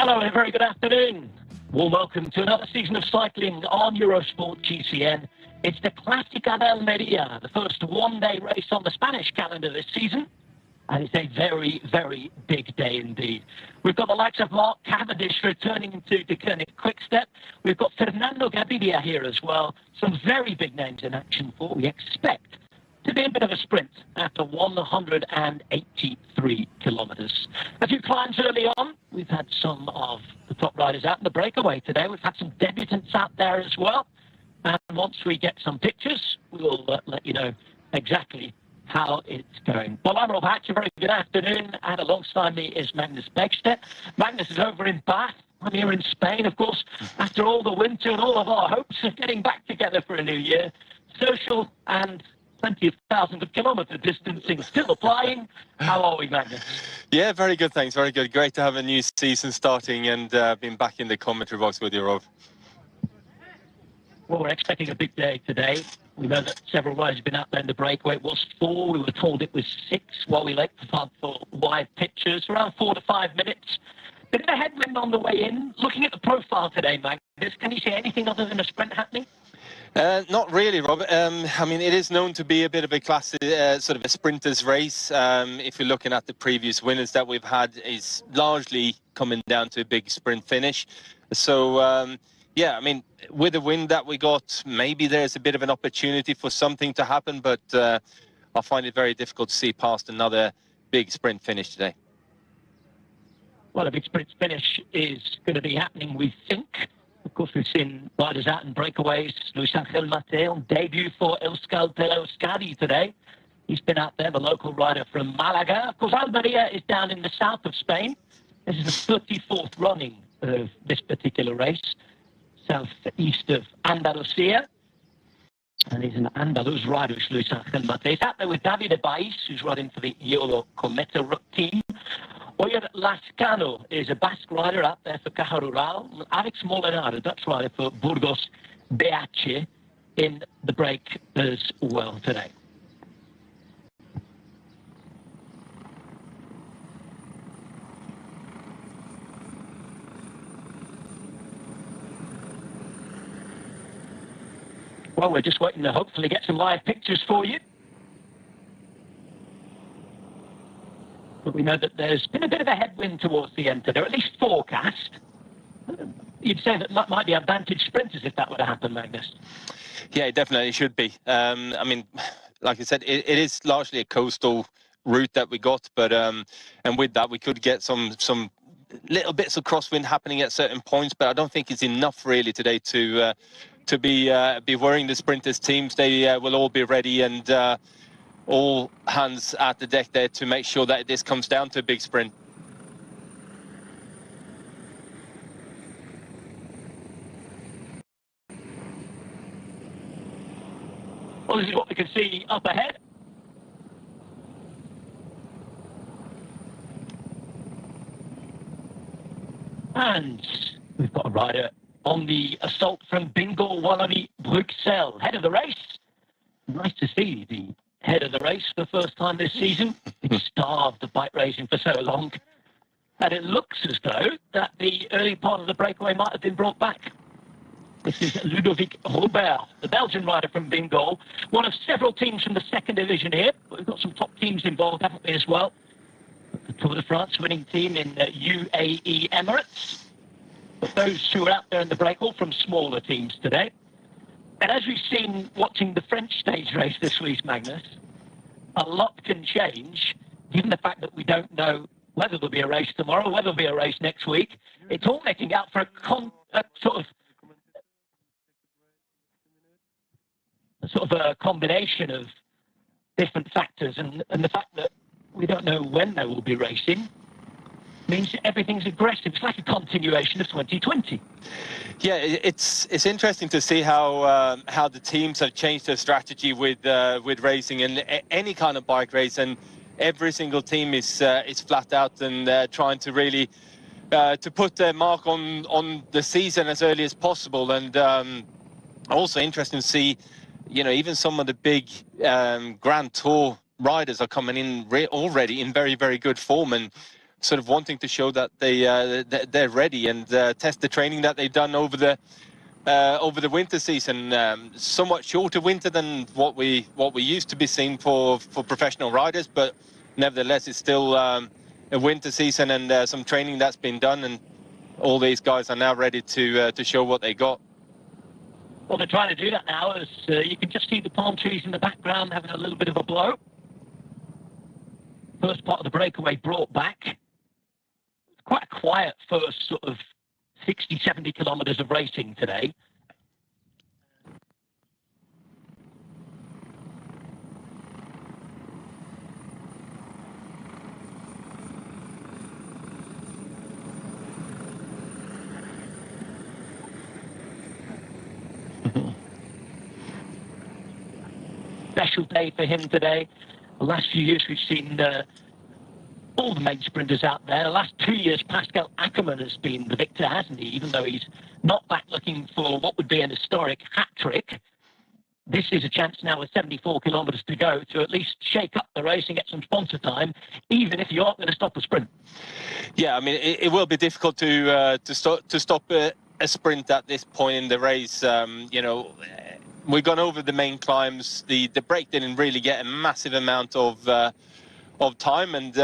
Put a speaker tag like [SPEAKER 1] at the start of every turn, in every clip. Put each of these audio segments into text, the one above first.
[SPEAKER 1] Hello, a very good afternoon. Warm welcome to another season of cycling on Eurosport GCN. It's the Classica de Almeria, the first one-day race on the Spanish calendar this season. And it's a very, very big day indeed. We've got the likes of Mark Cavendish returning to the Koenig Quickstep. We've got Fernando Gaviria here as well. Some very big names in action for we expect to be a bit of a sprint after 183 kilometres. A few climbs early on. We've had some of the top riders out in the breakaway today. We've had some debutants out there as well. And once we get some pictures, we'll let you know exactly how it's going. Well, I'm Rob Hatch. A very good afternoon. And alongside me is Magnus Begstedt. Magnus is over in Bath. I'm here in Spain, of course, after all the winter and all of our hopes of getting back together for a new year. Social and plenty of thousands of kilometre distancing still applying. How are we, Magnus?
[SPEAKER 2] Yeah, very good, thanks. Very good. Great to have a new season starting and being back in the commentary box with you, Rob.
[SPEAKER 1] Well, we're expecting a big day today. We know that several riders have been out there in the breakaway. It was 4. We were told it was 6 while we left for live pictures. Around 4 to 5 minutes. Bit of a headwind on the way in. Looking at the profile today, Magnus, can you see anything other than a sprint happening?
[SPEAKER 2] Not really, Rob. I mean, it is known to be a bit of a classic, sort of a sprinter's race. If you're looking at the previous winners that we've had, is largely coming down to a big sprint finish. So, yeah, I mean, with the win that we got, maybe there's a bit of an opportunity for something to happen, but I find it very difficult to see past another big sprint finish today.
[SPEAKER 1] Well, a big sprint finish is going to be happening, we think. Of course, we've seen riders out in breakaways. Luis Angel Mateo, debut for Euskal Euskadi today. He's been out there, the local rider from Malaga. Of course, Almeria is down in the south of Spain. This is the 34th running of this particular race, southeast of Andalusia. And he's an Andalus rider, Luis Angel Mateo. He's out there with David Bais, who's riding for the Iolo Cometa team. Oyer Lascano is a Basque rider out there for Caja Rural. Alex Molenar, a Dutch rider for Burgos BH, in the break as well today. Well, we're just waiting to hopefully get some live pictures for you. But we know that there's been a bit of a headwind towards the end today, or at least forecast. You'd say that might be advantage sprinters if that were to happen, Magnus.
[SPEAKER 2] Yeah, it definitely should be. I mean, like I said, it is largely a coastal route that we got, but and with that we could get some little bits of crosswind happening at certain points, but I don't think it's enough really today to be worrying the sprinters teams. They will all be ready and all hands at the deck there to make sure that this comes down to a big sprint.
[SPEAKER 1] Well, this is what we can see up ahead. And we've got a rider on the assault from Bingo Wallonie Bruxelles, head of the race. Nice to see the head of the race for the first time this season. It's starved of bike racing for so long. And it looks as though that the early part of the breakaway might have been brought back. This is Ludovic Robert, the Belgian rider from Bingo, one of several teams from the second division here. We've got some top teams involved, haven't we, as well? The Tour de France winning team in UAE Emirates. But those who are out there in the break, all from smaller teams today. And as we've seen watching the French stage race this week, Magnus, a lot can change, given the fact that we don't know whether there'll be a race tomorrow, whether there'll be a race next week. It's all making out for a combination of different factors, and the fact that we don't know when they will be racing means everything's aggressive. It's like a continuation of 2020.
[SPEAKER 2] Yeah, it's interesting to see how the teams have changed their strategy with racing and any kind of bike race, and every single team is flat out and trying to really to put their mark on the season as early as possible. And also interesting to see, you know, even some of the big Grand Tour riders are coming in already in very, very good form. And sort of wanting to show that they're ready and test the training that they've done over the winter season. Somewhat shorter winter than what we used to be seeing for professional riders, but nevertheless, it's still a winter season and some training that's been done, and all these guys are now ready to show what they got.
[SPEAKER 1] Well, they're trying to do that now, as you can just see the palm trees in the background having a little bit of a blow. First part of the breakaway brought back. Quite a quiet first sort of 60, 70 kilometres of racing today. Special day for him today. The last few years we've seen all the main sprinters out there. The last 2 years, Pascal Ackermann has been the victor, hasn't he? Even though he's not back looking for what would be an historic hat trick. This is a chance now with 74 kilometres to go to at least shake up the race and get some sponsor time, even if you aren't going to stop a sprint.
[SPEAKER 2] Yeah, I mean, it will be difficult to stop a sprint at this point in the race. You know, we've gone over the main climbs. The break didn't really get a massive amount of time, and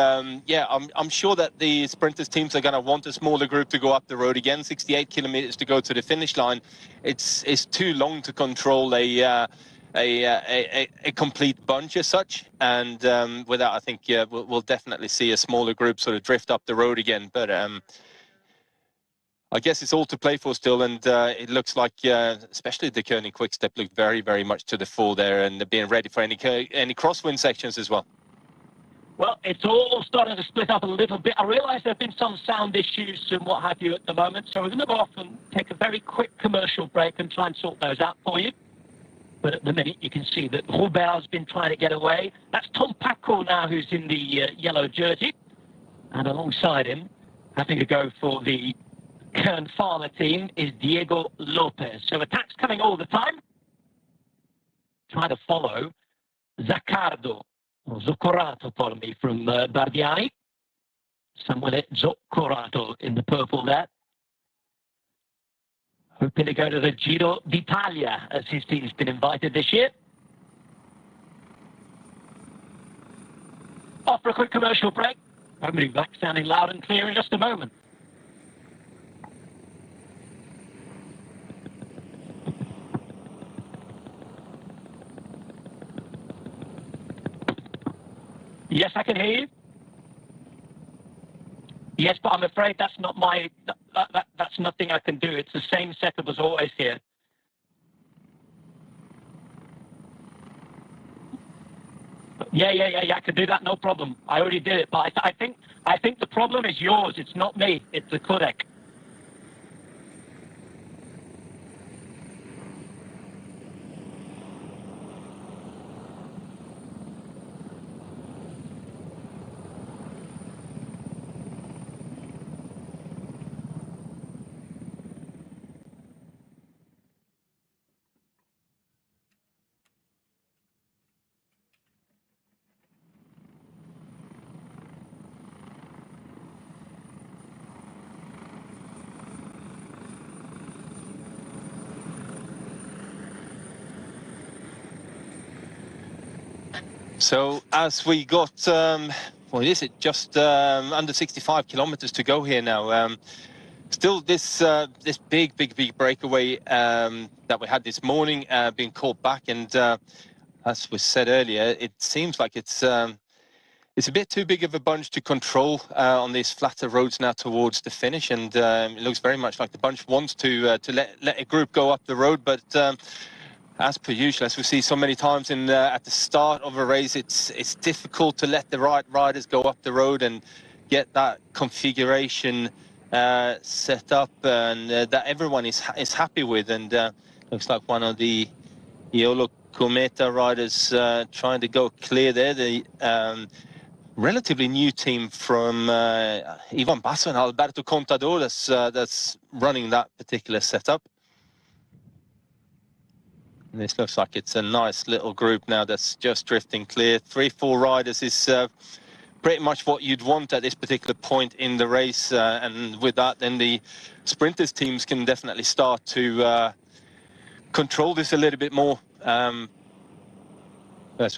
[SPEAKER 2] yeah, I'm sure that the sprinters teams are going to want a smaller group to go up the road again. 68 kilometers to go to the finish line. It's too long to control a complete bunch as such, and with that, I think we'll definitely see a smaller group sort of drift up the road again. But I guess it's all to play for still, and it looks like, especially the Koenig Quickstep, looked very, very much to the fore there, and they're being ready for any crosswind sections as well.
[SPEAKER 1] Well, it's all starting to split up a little bit. I realise there have been some sound issues and what have you at the moment, so we're going to go off and take a very quick commercial break and try and sort those out for you. But at the minute, you can see that Robert's been trying to get away. That's Tom Paco now, who's in the yellow jersey. And alongside him, having a go for the Kern Farmer team, is Diego Lopez. So attacks coming all the time. Trying to follow Zaccardo. Zoccorato, pardon me, from Bardiani. Samuele Zoccorato in the purple there. Hoping to go to the Giro d'Italia, as his team's been invited this year. Off for a quick commercial break. I'll be back sounding loud and clear in just a moment. Yes, I can hear you. Yes, but I'm afraid that's not my. That's nothing I can do. It's the same setup as always here. Yeah. I can do that, no problem. I already did it, but I think the problem is yours. It's not me. It's the codec.
[SPEAKER 2] So as we got, what is it, just under 65 kilometers to go here now. Still this big breakaway that we had this morning being called back, and as we said earlier, it seems like it's a bit too big of a bunch to control on these flatter roads now towards the finish, and it looks very much like the bunch wants to let a group go up the road, but as per usual, as we see so many times in at the start of a race, it's difficult to let the right riders go up the road and get that configuration set up and that everyone is happy with. And looks like one of the Iolo Cometa riders trying to go clear there. The relatively new team from Ivan Basso and Alberto Contador that's running that particular setup. And this looks like it's a nice little group now that's just drifting clear. 3-4 riders is pretty much what you'd want at this particular point in the race, and with that, then the sprinters teams can definitely start to control this a little bit more. As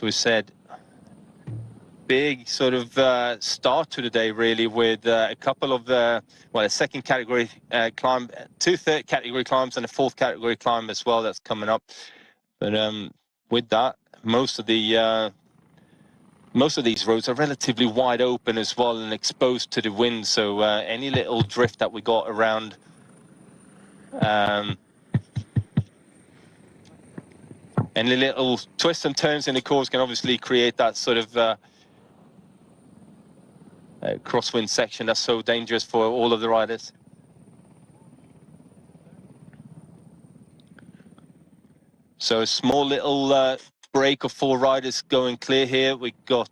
[SPEAKER 2] we said, big sort of start to the day, really, with a couple of a second category climb, two third category climbs, and a fourth category climb as well that's coming up. But with that, most of these roads are relatively wide open as well and exposed to the wind, so any little drift that we got around any little twists and turns in the course can obviously create that sort of crosswind section that's so dangerous for all of the riders. So a small little break of 4 riders going clear here. We got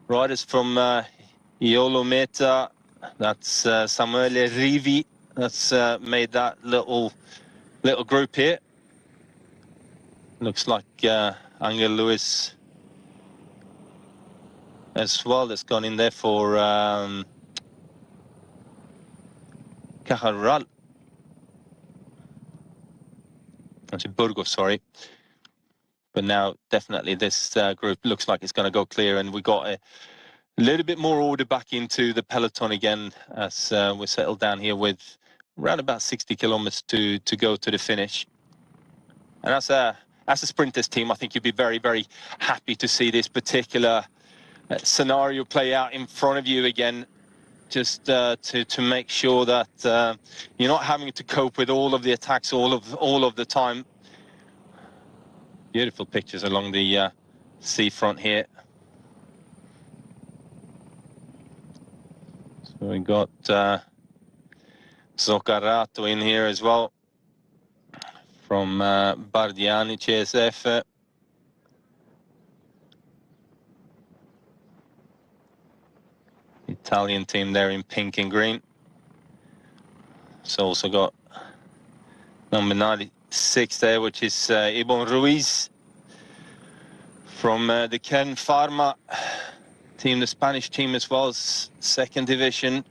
[SPEAKER 2] riders from Iolo Meta, that's Samuele Rivi, that's made that little group here. Looks like Angel Lewis as well, that's gone in there for Cajaral. Actually, Burgos, sorry. But now definitely this group looks like it's going to go clear, and we got a little bit more order back into the peloton again as we're settled down here with around about 60 kilometers to go to the finish. And as a sprinters team, I think you'd be very, very happy to see this particular scenario play out in front of you again, just to make sure that you're not having to cope with all of the attacks all of the time. Beautiful pictures along the seafront here. So we got Zoccarato in here as well from Bardiani CSF. Italian team there in pink and green. So also got number 96 there, which is Ibon Ruiz from the Ken Pharma team, the Spanish team as well, as second division,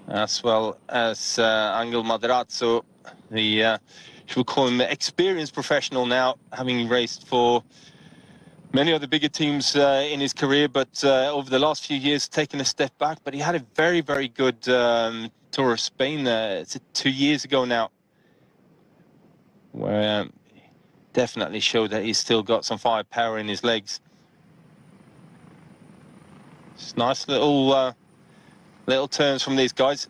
[SPEAKER 2] as well as Angel Madrazo, the should we call him experienced professional now, having raced for many of the bigger teams in his career, but over the last few years taken a step back. But he had a very, very good Tour of Spain, it's 2 years ago now, where definitely showed that he's still got some firepower in his legs. It's nice little turns from these guys.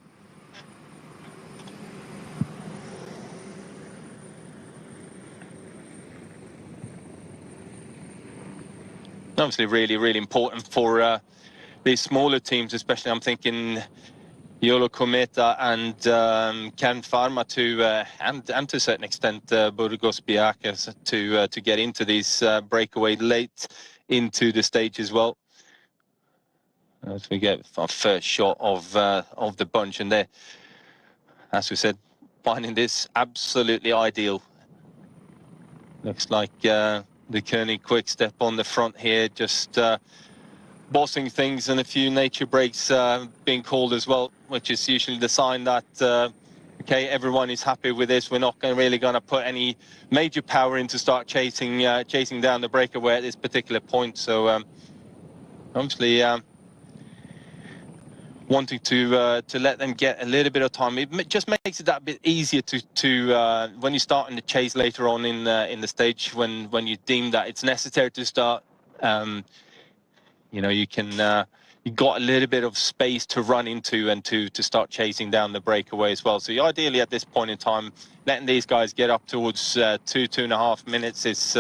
[SPEAKER 2] Obviously really, really important for these smaller teams, especially I'm thinking Iolo Cometa and Can Pharma and to a certain extent Burgos Biacas to get into these breakaway late into the stage as well. As we get our first shot of the bunch, and there, as we said, finding this absolutely ideal. Looks like the Koenig quick step on the front here, just bossing things, and a few nature breaks being called as well, which is usually the sign that okay, everyone is happy with this. We're not really going to put any major power in to start chasing down the breakaway at this particular point. So obviously wanting to let them get a little bit of time. It just makes it that bit easier to when you're starting to chase later on in the stage, when you deem that it's necessary to start. You know, you got a little bit of space to run into and to start chasing down the breakaway as well. So ideally at this point in time, letting these guys get up towards 2.5 minutes is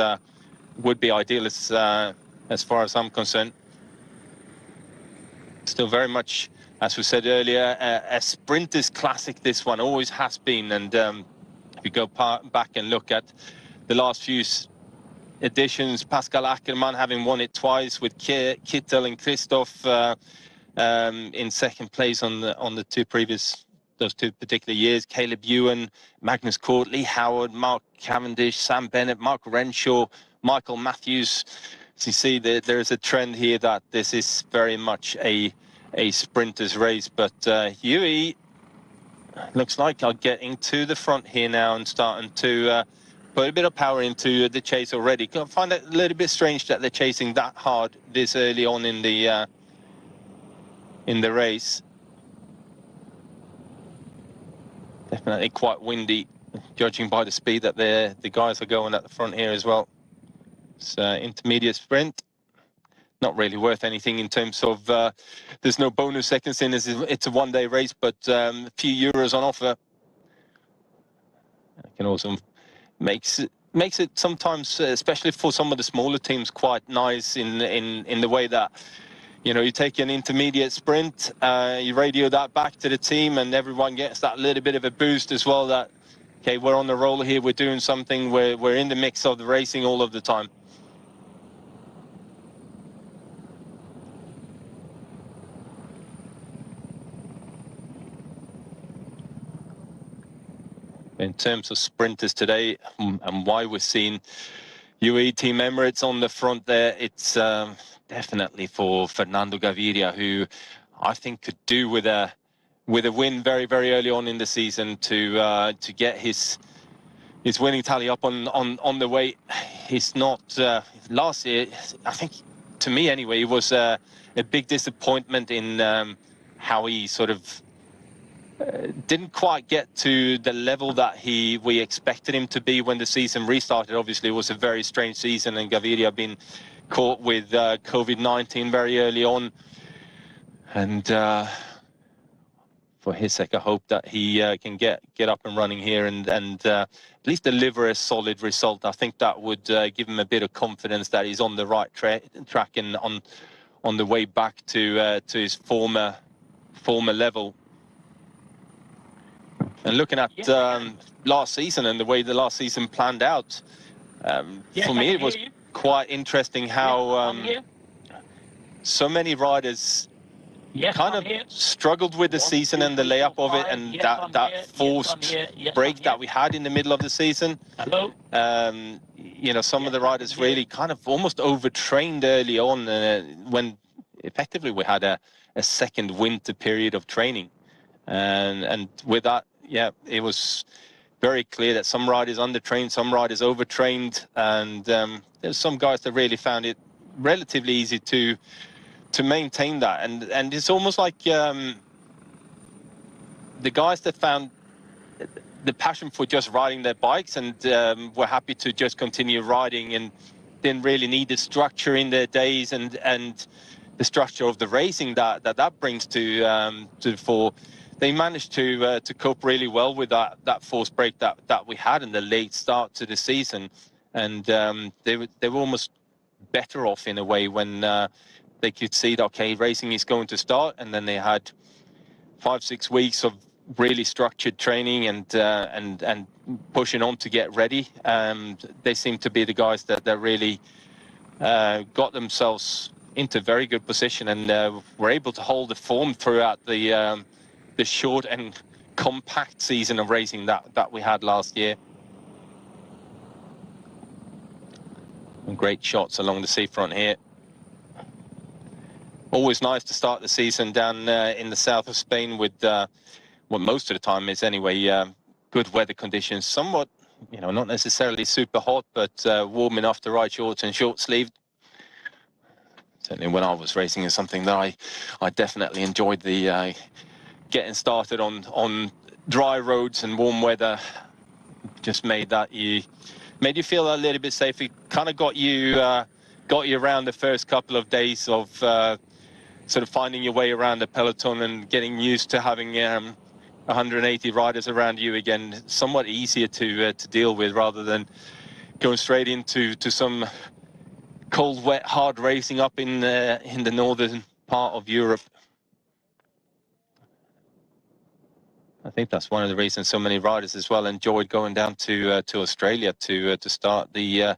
[SPEAKER 2] would be ideal as far as I'm concerned. Still very much, as we said earlier, a sprinter's classic, this one always has been. And if you go back and look at the last few editions, Pascal Ackermann having won it twice, with Kittel and Christoph in second place on the those two particular years. Caleb Ewan, Magnus Cort, Lee Howard, Mark Cavendish, Sam Bennett, Mark Renshaw, Michael Matthews. So you see, there is a trend here that this is very much a sprinter's race, but UE looks like are getting to the front here now and starting to put a bit of power into the chase already. I find it a little bit strange that they're chasing that hard this early on in the race. Definitely quite windy, judging by the speed that the guys are going at the front here as well. It's intermediate sprint. Not really worth anything in terms of there's no bonus seconds in. It's a one-day race, but a few euros on offer. It can also makes it sometimes, especially for some of the smaller teams, quite nice in the way that, you know, you take an intermediate sprint, you radio that back to the team, and everyone gets that little bit of a boost as well. That, okay, we're on the roll here, we're doing something, we're in the mix of the racing all of the time. In terms of sprinters today, and why we're seeing UE Team Emirates on the front there, it's definitely for Fernando Gaviria, who I think could do with a win very, very early on in the season to get his winning tally up on the way. He's not last year, I think, to me anyway, it was a big disappointment in how he sort of didn't quite get to the level that we expected him to be when the season restarted. Obviously, it was a very strange season, and Gaviria been caught with COVID-19 very early on. And for his sake, I hope that he can get up and running here and at least deliver a solid result. I think that would give him a bit of confidence that he's on the right track and on the way back to his former level. And looking at last season and the way the last season planned out, for me it was quite interesting how so many riders kind of struggled with the season and the layup of it, and that forced break that we had in the middle of the season. You know, some of the riders really kind of almost overtrained early on when effectively we had a second winter period of training. And with that, yeah, it was very clear that some riders undertrained, some riders overtrained, and there's some guys that really found it relatively easy to maintain that. And it's almost like the guys that found the passion for just riding their bikes and were happy to just continue riding and didn't really need the structure in their days and the structure of the racing that brings to the fore. They managed to cope really well with that forced break that we had in the late start to the season, and they were almost better off in a way when they could see that, okay, racing is going to start, and then they had 5-6 weeks of really structured training and pushing on to get ready. They seem to be the guys that really got themselves into very good position and were able to hold the form throughout the short and compact season of racing that we had last year. And great shots along the seafront here. Always nice to start the season down in the south of Spain with what most of the time is anyway good weather conditions. Somewhat, you know, not necessarily super hot, but warm enough to ride shorts and short sleeved. Certainly when I was racing is something that I definitely enjoyed. The getting started on dry roads and warm weather just made you feel a little bit safe. It kind of got you around the first couple of days of sort of finding your way around the peloton and getting used to having 180 riders around you again. Somewhat easier to deal with rather than going straight into some cold, wet, hard racing up in the northern part of Europe. I think that's one of the reasons so many riders as well enjoyed going down to Australia to start the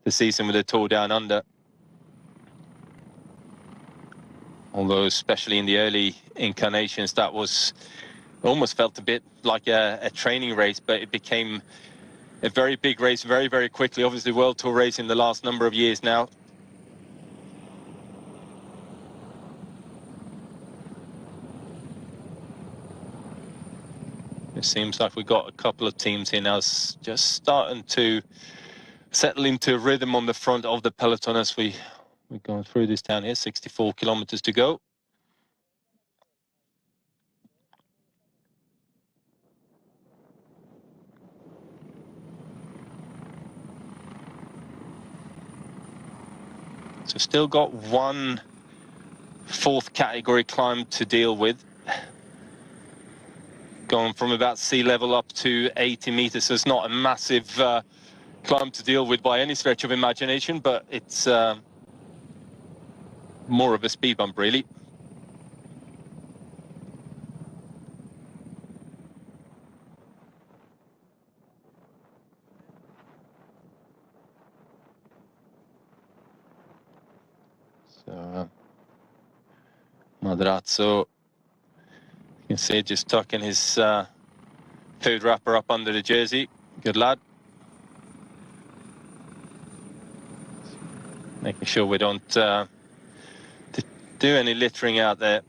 [SPEAKER 2] season with a Tour Down Under. Although especially in the early incarnations, that was almost felt a bit like a training race, but it became a very big race very, very quickly. Obviously World Tour race in the last number of years now. It seems like we've got a couple of teams here now just starting to settle into a rhythm on the front of the peloton as we're going through this town here. 64 kilometers to go. So still got one fourth category climb to deal with. Going from about sea level up to 80 meters. So it's not a massive climb to deal with by any stretch of imagination, but it's more of a speed bump, really. So, Madrazo, you can see just tucking his food wrapper up under the jersey. Good lad. Making sure we don't do any littering out there.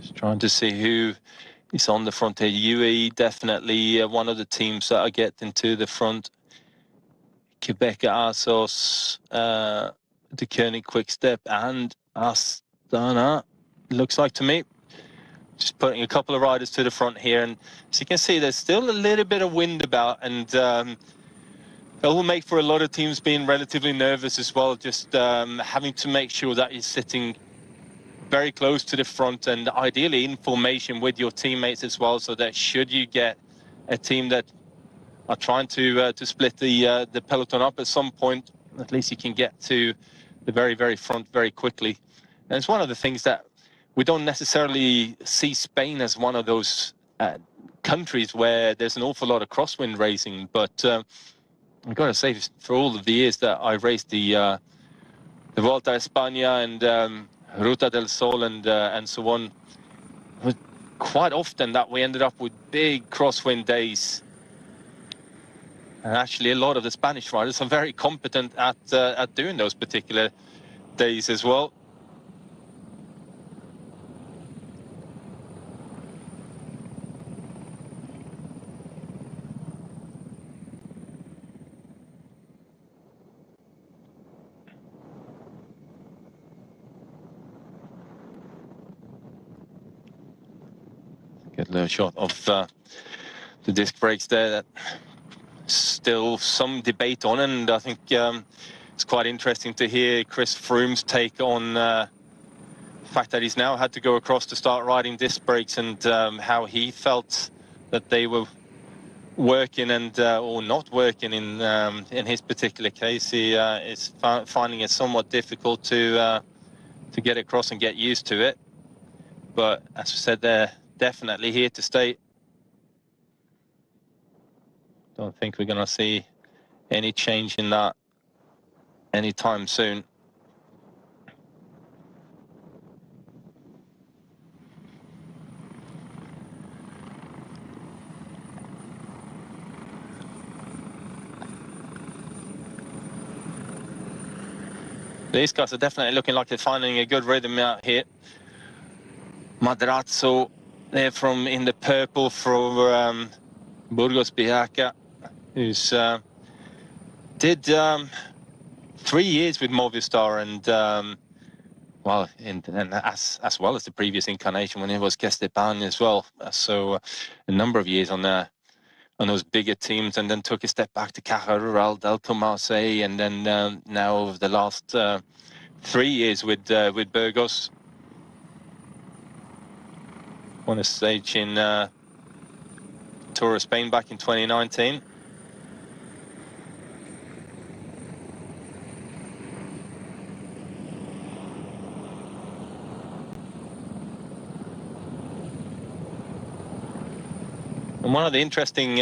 [SPEAKER 2] Just trying to see who is on the front here. UAE definitely one of the teams that are getting to the front. Quebec, Asos, De Koenig, Quickstep, and Astana, looks like to me. Just putting a couple of riders to the front here, and as you can see, there's still a little bit of wind about, and it will make for a lot of teams being relatively nervous as well, just having to make sure that you're sitting very close to the front and ideally in formation with your teammates as well, so that should you get a team that are trying to split the peloton up at some point, at least you can get to the very, very front very quickly. And it's one of the things that we don't necessarily see Spain as one of those countries where there's an awful lot of crosswind racing, but I've got to say, for all of the years that I raced the Volta a España and Ruta del Sol and so on, it was quite often that we ended up with big crosswind days. And actually, a lot of the Spanish riders are very competent at doing those particular days as well. Good little shot of the disc brakes there. That still some debate on, and I think it's quite interesting to hear Chris Froome's take on the fact that he's now had to go across to start riding disc brakes, and how he felt that they were working and or not working in his particular case. He is finding it somewhat difficult to get across and get used to it, but as I said, they're definitely here to stay. Don't think we're going to see any change in that anytime soon. These guys are definitely looking like they're finding a good rhythm out here. Madrazo, they're from in the purple for Burgos Biaca, who's did 3 years with Movistar, and well, and as well as the previous incarnation when it was Esteban as well. So a number of years on those bigger teams, and then took a step back to Caja Rural, Delta Marseille, and then now over the last 3 years with Burgos. Won a stage in Tour of Spain back in 2019. And one of the interesting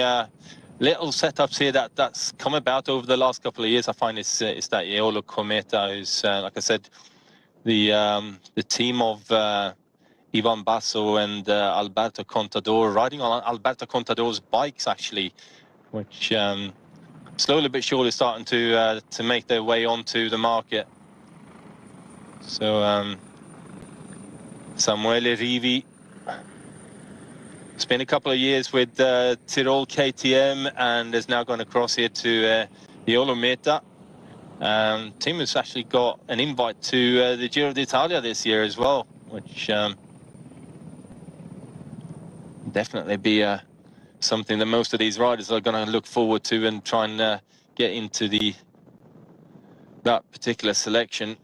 [SPEAKER 2] little setups here that's come about over the last couple of years, I find, is that Eolo Cometa, who's, like I said, the team of Ivan Basso and Alberto Contador, riding on Alberto Contador's bikes, actually, which slowly but surely starting to make their way onto the market. So Samuele Rivi, spent a couple of years with Tirol KTM and has now gone across here to Olometa. Team has actually got an invite to the Giro d'Italia this year as well, which definitely be something that most of these riders are going to look forward to and try and get into that particular selection.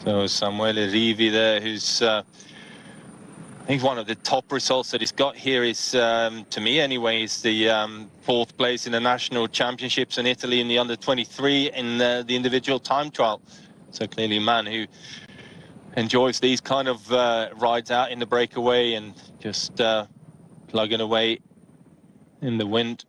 [SPEAKER 2] So Samuele Rivi there, who's I think one of the top results that he's got here is, to me anyway, is the 4th place in the national championships in Italy in the under-23 in the individual time trial. So clearly a man who enjoys these kind of rides out in the breakaway and just plugging away in the wind.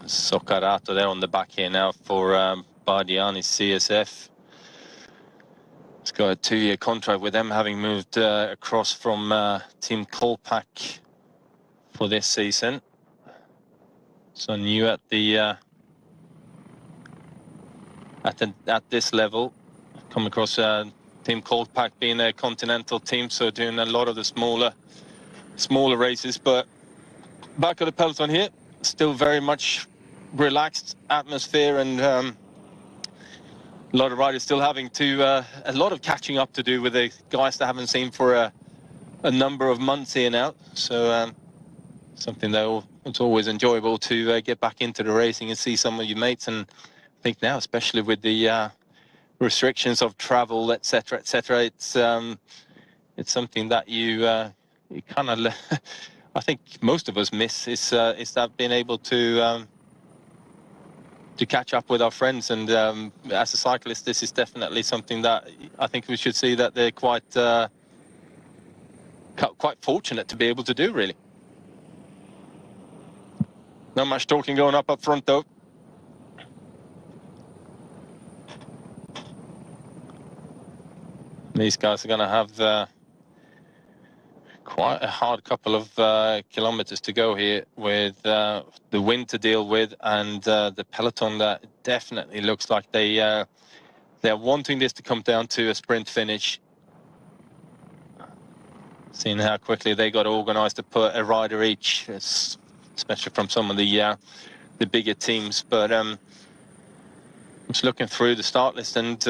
[SPEAKER 2] Soccarato there on the back here now for Bardiani's CSF. He's got a 2-year contract with them, having moved across from Team Kolpak for this season. So new at the at this level, come across Team Kolpak being a continental team, so doing a lot of the smaller races. But back of the peloton here, still very much relaxed atmosphere, and a lot of riders still having to a lot of catching up to do with the guys that haven't seen for a number of months here now. So something that it's always enjoyable to get back into the racing and see some of your mates. And I think now, especially with the restrictions of travel, etc., it's something that you kind of I think most of us miss is that being able to catch up with our friends. And as a cyclist, this is definitely something that I think we should see that they're quite fortunate to be able to do, really. Not much talking going up front, though. These guys are going to have quite a hard couple of kilometers to go here with the wind to deal with, and the peloton that definitely looks like they're wanting this to come down to a sprint finish. Seeing how quickly they got organized to put a rider each, especially from some of the bigger teams. But I'm just looking through the start list, and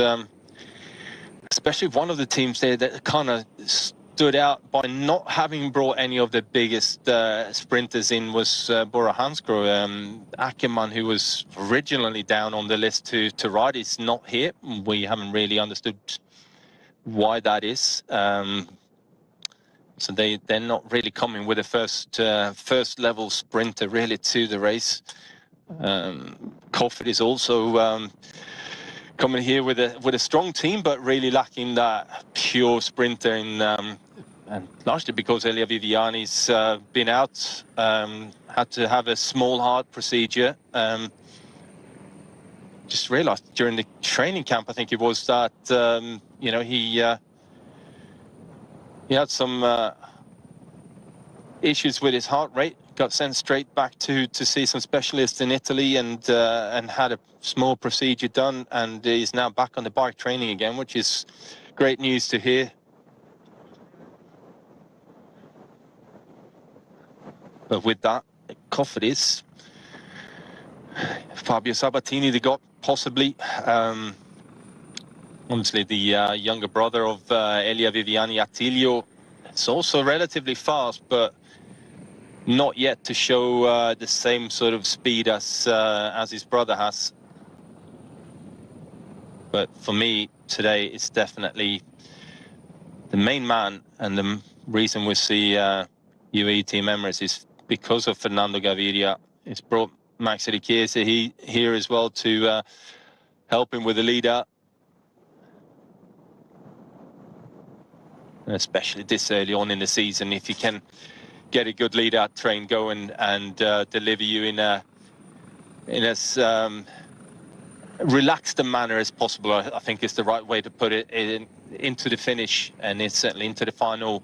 [SPEAKER 2] especially one of the teams there that kind of stood out by not having brought any of the biggest sprinters in was Bora Hansgrohe. Ackermann, who was originally down on the list to ride, is not here. We haven't really understood why that is. So they're not really coming with a first level sprinter really to the race. Cofford is also coming here with a strong team, but really lacking that pure sprinter in, and largely because Elia Viviani's been out, had to have a small heart procedure. Just realized during the training camp, I think it was, that you know, he had some issues with his heart rate. Got sent straight back to see some specialists in Italy, and had a small procedure done, and is now back on the bike training again, which is great news to hear. But with that, Cofford is Fabio Sabatini, they got possibly. Obviously, the younger brother of Elia Viviani, Attilio, it's also relatively fast, but not yet to show the same sort of speed as his brother has. But for me today, it's definitely the main man, and the reason we see UAE Team Emirates is because of Fernando Gaviria. It's brought Max Chiesa here as well to help him with the leader. Especially this early on in the season, if you can get a good lead-out train going and deliver you in as relaxed a manner as possible, I think is the right way to put it, into the finish, and it's certainly into the final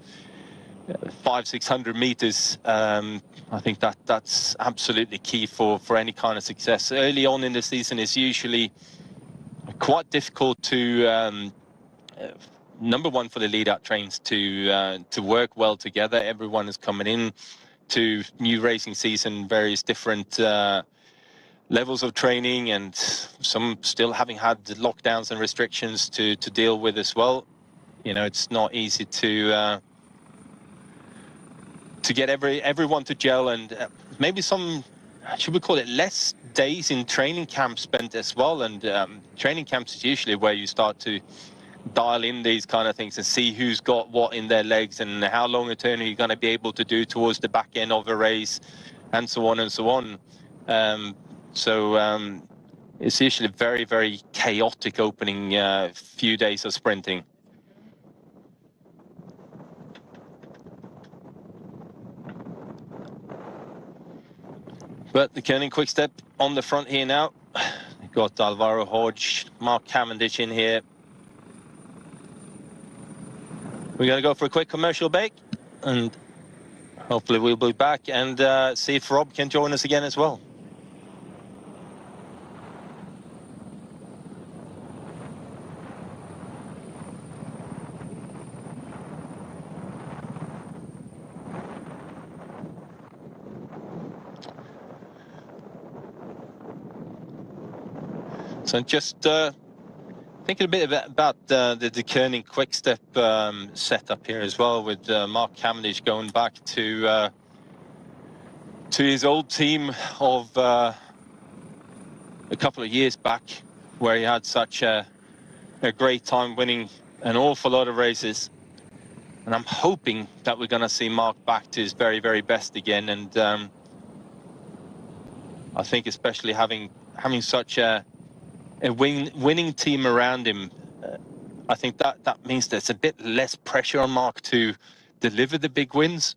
[SPEAKER 2] 500-600 meters. I think that's absolutely key for any kind of success. Early on in the season is usually quite difficult to number one, for the lead-out trains to work well together. Everyone is coming in to new racing season, various different levels of training, and some still having had lockdowns and restrictions to deal with as well. You know, it's not easy to get everyone to gel, and maybe some, should we call it, less days in training camp spent as well. And training camps is usually where you start to dial in these kind of things and see who's got what in their legs and how long a turn are you going to be able to do towards the back end of a race, and so on and so on. It's usually very, very chaotic opening few days of sprinting. But the Koenig Quick-Step on the front here now. We've got Alvaro Hodge, Mark Cavendish in here. We're going to go for a quick commercial break, and hopefully we'll be back and see if Rob can join us again as well. So just thinking a bit about the Koenig Quick-Step setup here as well, with Mark Cavendish going back to his old team of a couple of years back, where he had such a great time winning an awful lot of races. And I'm hoping that we're going to see Mark back to his very, very best again. And I think especially having such a winning team around him, I think that means there's a bit less pressure on Mark to deliver the big wins,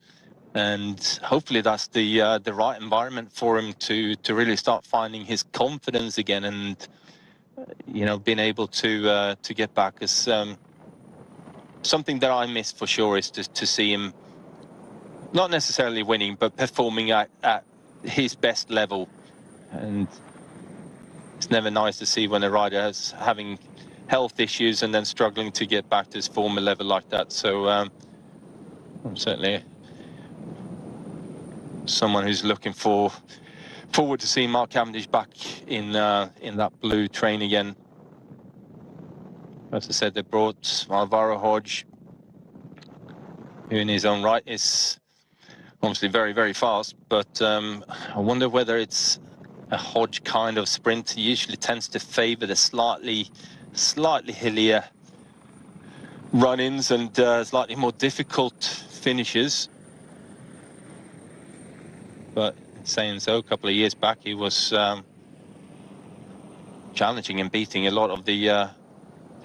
[SPEAKER 2] and hopefully that's the right environment for him to really start finding his confidence again, and being able to get back. As something that I miss for sure is to see him not necessarily winning, but performing at his best level. And it's never nice to see when a rider is having health issues and then struggling to get back to his former level like that. So I'm certainly someone who's looking forward to seeing Mark Cavendish back in that blue train again. As I said, they brought Alvaro Hodge, who in his own right is obviously very, very fast, but I wonder whether it's a Hodge kind of sprint. He usually tends to favor the slightly hillier run-ins and slightly more difficult finishes. But saying so, a couple of years back he was challenging and beating a lot of the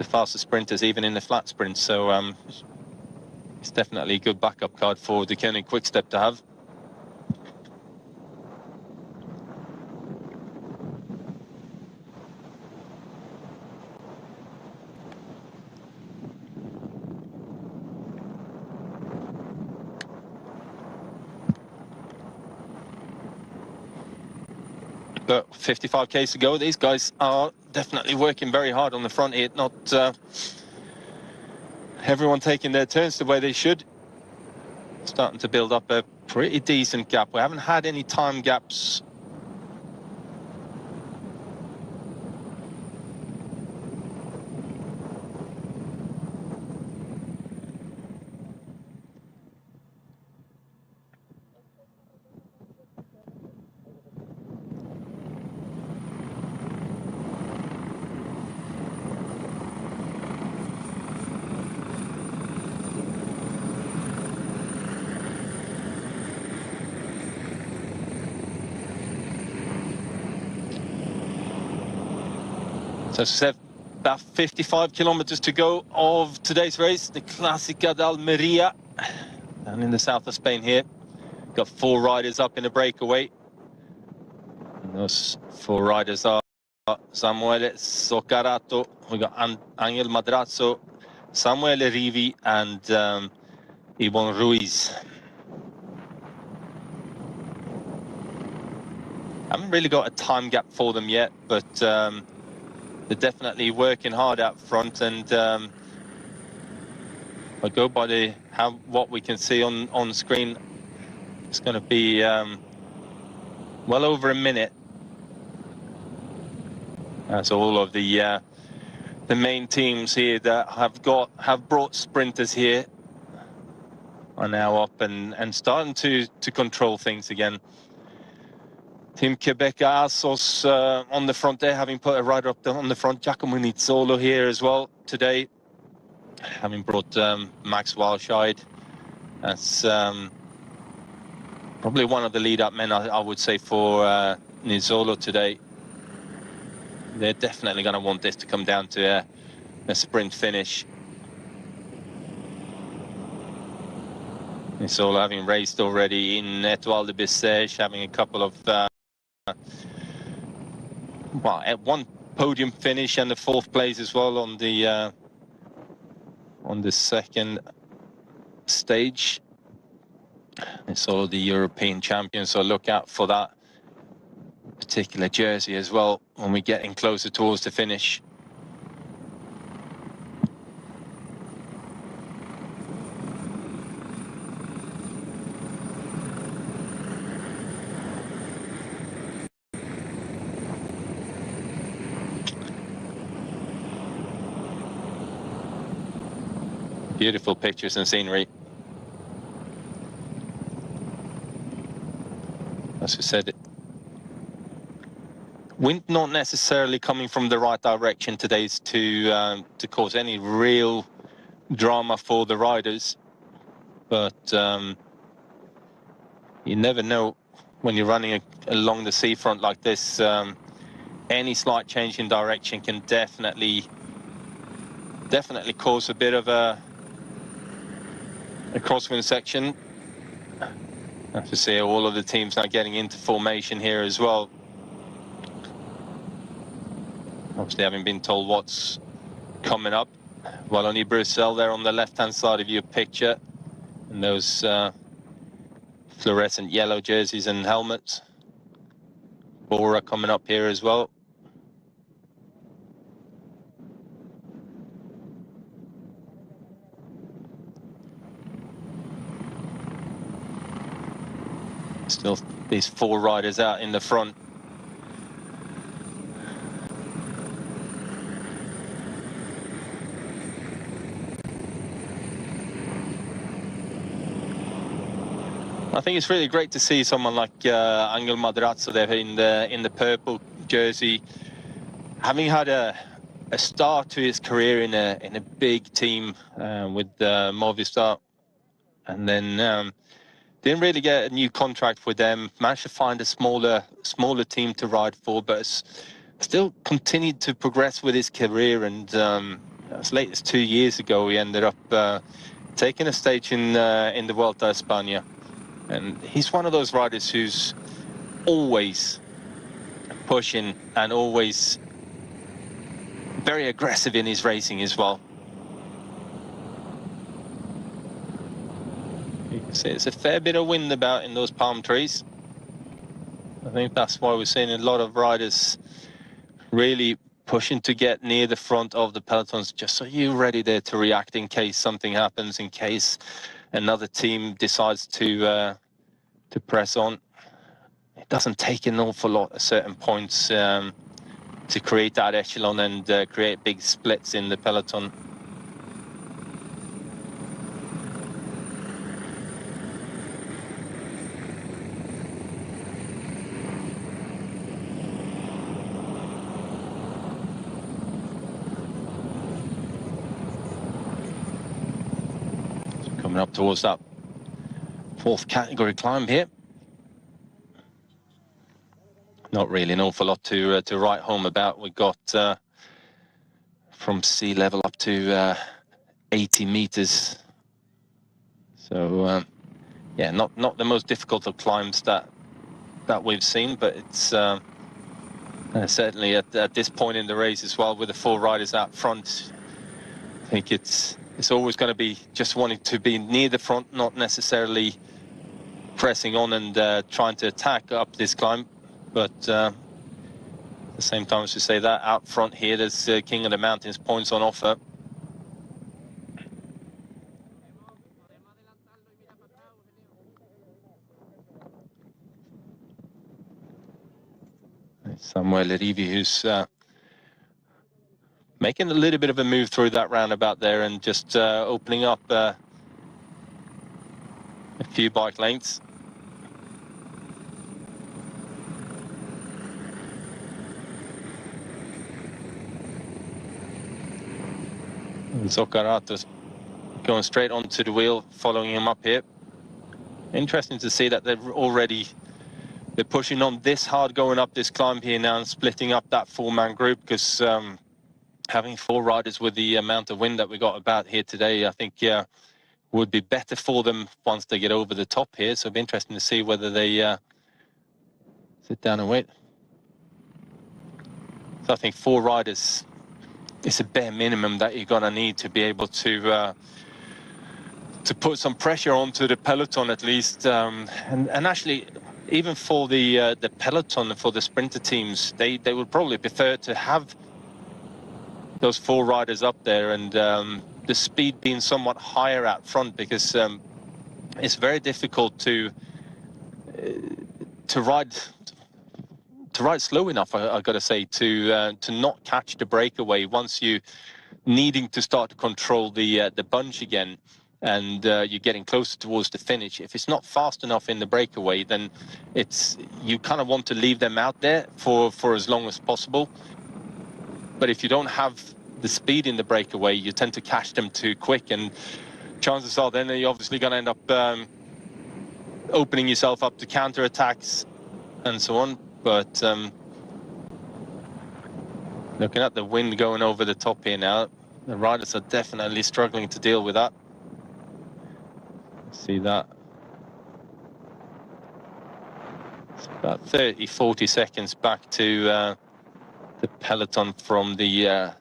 [SPEAKER 2] faster sprinters, even in the flat sprints. So it's definitely a good backup card for the Koenig Quick-Step to have. But 55 Ks to go. These guys are definitely working very hard on the front here. Not everyone taking their turns the way they should. Starting to build up a pretty decent gap. We haven't had any time gaps. So as I said, about 55 kilometers to go of today's race, the Classica de Almeria, down in the south of Spain here. Got 4 riders up in a breakaway. And those 4 riders are Samuele Soccarato, we got Angel Madrazo, Samuele Rivi, and Ibon Ruiz. Haven't really got a time gap for them yet, but they're definitely working hard out front, and I go by what we can see on screen. It's going to be well over a minute. As all of the main teams here that have brought sprinters here are now up and starting to control things again. Team Quebec Assos on the front there, having put a rider up on the front. Giacomo Nizzolo here as well today, having brought Max Walscheid. That's probably one of the lead-up men, I would say, for Nizzolo today. They're definitely going to want this to come down to a sprint finish. Nizzolo having raced already in Etoile de Bessèges, having a couple of well, at one podium finish and the 4th place as well on the second stage. It's all the European champion, so look out for that particular jersey as well when we get in closer towards the finish. Beautiful pictures and scenery. As we said, wind not necessarily coming from the right direction today to cause any real drama for the riders, but you never know when you're running along the seafront like this. Any slight change in direction can definitely cause a bit of a crosswind section. As you see, all of the teams now getting into formation here as well. Obviously, having been told what's coming up. Wallonie Bruxelles there on the left-hand side of your picture, and those fluorescent yellow jerseys and helmets. Bora coming up here as well. Still these 4 riders out in the front. I think it's really great to see someone like Angel Madrazo there in the purple jersey, having had a start to his career in a big team with Movistar, and then didn't really get a new contract with them. Managed to find a smaller team to ride for, but still continued to progress with his career. And as late as 2 years ago, he ended up taking a stage in the Vuelta a España. And he's one of those riders who's always pushing and always very aggressive in his racing as well. You can see it's a fair bit of wind about in those palm trees. I think that's why we're seeing a lot of riders really pushing to get near the front of the pelotons, just so you're ready there to react in case something happens, in case another team decides to press on. It doesn't take an awful lot at certain points to create that echelon and create big splits in the peloton. Coming up towards that 4th category climb here. Not really an awful lot to write home about. We've got from sea level up to 80 meters. So yeah, not the most difficult of climbs that we've seen, but it's certainly at this point in the race as well, with the 4 riders out front, I think it's always going to be just wanting to be near the front, not necessarily pressing on and trying to attack up this climb. But at the same time, as we say that, out front here, there's King of the Mountains points on offer. Samuel Rivi, who's making a little bit of a move through that roundabout there and just opening up a few bike lengths. Zoccarato's going straight onto the wheel, following him up here. Interesting to see that they're pushing on this hard going up this climb here now and splitting up that 4-man group, because having 4 riders with the amount of wind that we got about here today, I think would be better for them once they get over the top here. So it'll be interesting to see whether they sit down and wait. So I think 4 riders is a bare minimum that you're gonna need to be able to put some pressure onto the peloton at least, and actually even for the peloton, for the sprinter teams, they would probably prefer to have those 4 riders up there, and the speed being somewhat higher out front, because it's very difficult to ride slow enough, I got to say, to not catch the breakaway once you needing to start to control the bunch again, and you're getting closer towards the finish. If it's not fast enough in the breakaway, then you kind of want to leave them out there for as long as possible. But if you don't have the speed in the breakaway, you tend to catch them too quick, and chances are then you're obviously going to end up opening yourself up to counter attacks and so on. But looking at the wind going over the top here now, the riders are definitely struggling to deal with that. See that? It's about 30-40 seconds back to the peloton from the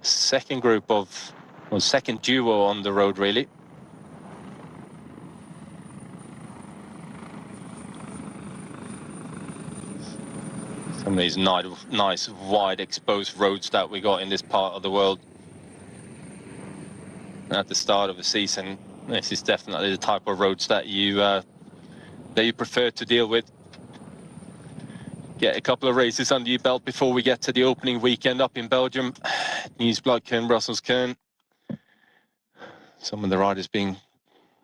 [SPEAKER 2] second group of, or second duo on the road, really. Some of these nice wide exposed roads that we got in this part of the world at the start of the season. This is definitely the type of roads that you prefer to deal with. Get a couple of races under your belt before we get to the opening weekend up in Belgium. Nieuwsblad, Kuurne, Brussels, Kuurne. Some of the riders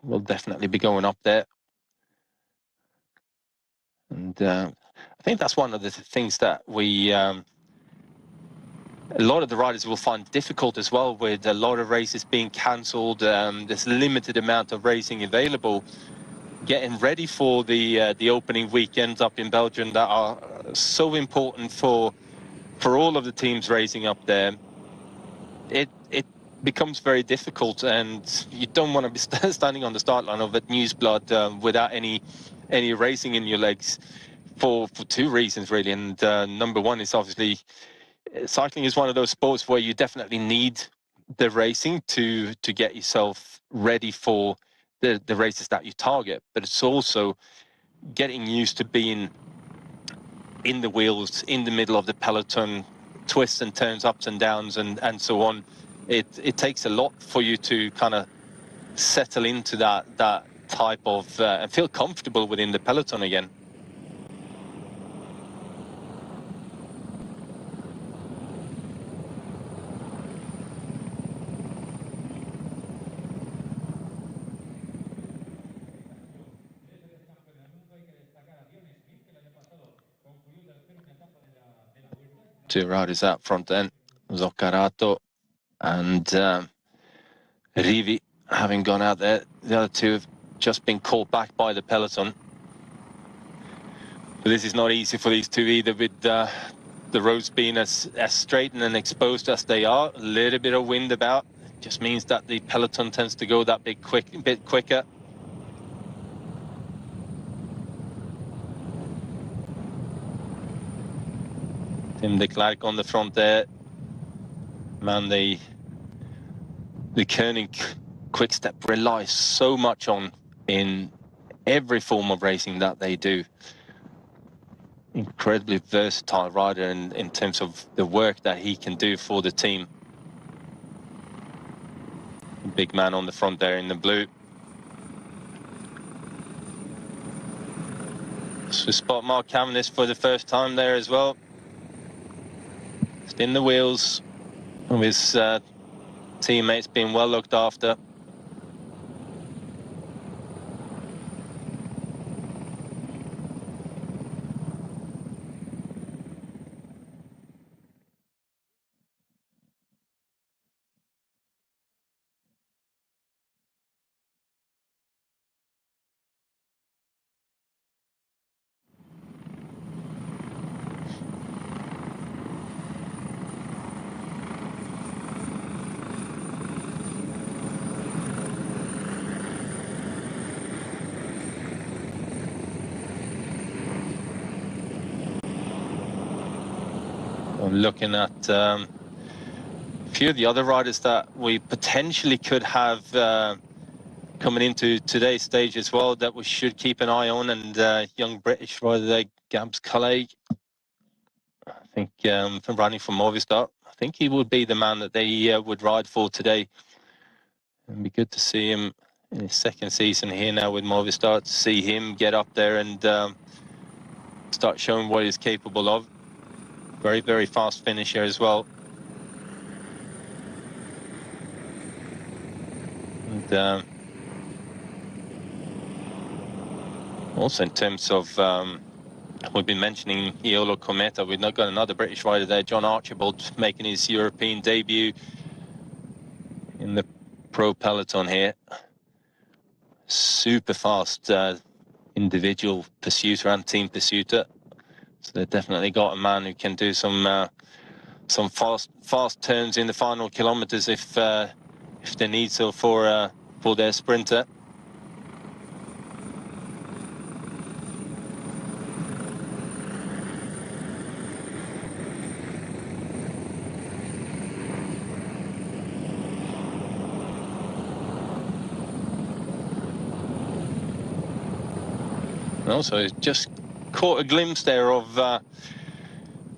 [SPEAKER 2] will definitely be going up there. And I think that's one of the things that a lot of the riders will find difficult as well, with a lot of races being cancelled. There's limited amount of racing available. Getting ready for the opening weekends up in Belgium that are so important for all of the teams racing up there. It becomes very difficult, and you don't want to be standing on the start line of at Nieuwsblad without any racing in your legs for 2 reasons really. And number one is obviously cycling is one of those sports where you definitely need the racing to get yourself ready for the races that you target, but it's also getting used to being in the wheels, in the middle of the peloton, twists and turns, ups and downs, and so on. It takes a lot for you to kind of settle into that type of and feel comfortable within the peloton again. Two riders out front then, Zoccarato and Rivi, having gone out there. The other 2 have just been caught back by the peloton. But this is not easy for these 2 either, with the roads being as straight and exposed as they are, a little bit of wind about, just means that the peloton tends to go that bit quicker. Tim de Klerk on the front there. Man, the Koenig Quick Step relies so much on in every form of racing that they do. Incredibly versatile rider in terms of the work that he can do for the team. Big man on the front there in the blue. So we spot Mark Cavendish for the first time there as well. Spin the wheels with his teammates being well looked after. Looking at a few of the other riders that we potentially could have coming into today's stage as well that we should keep an eye on, and young British rider there, Gabs Calais, I think from running for Movistar, I think he would be the man that they would ride for today. It'd be good to see him in his second season here now with Movistar, to see him get up there and start showing what he's capable of. Very, very fast finisher as well. And also in terms of, we've been mentioning Iolo Cometa, we've not got another British rider there, John Archibald, making his European debut in the pro peloton here. Super fast individual pursuiter and team pursuiter. So they've definitely got a man who can do some fast turns in the final kilometers if they need so for their sprinter. And also just caught a glimpse there of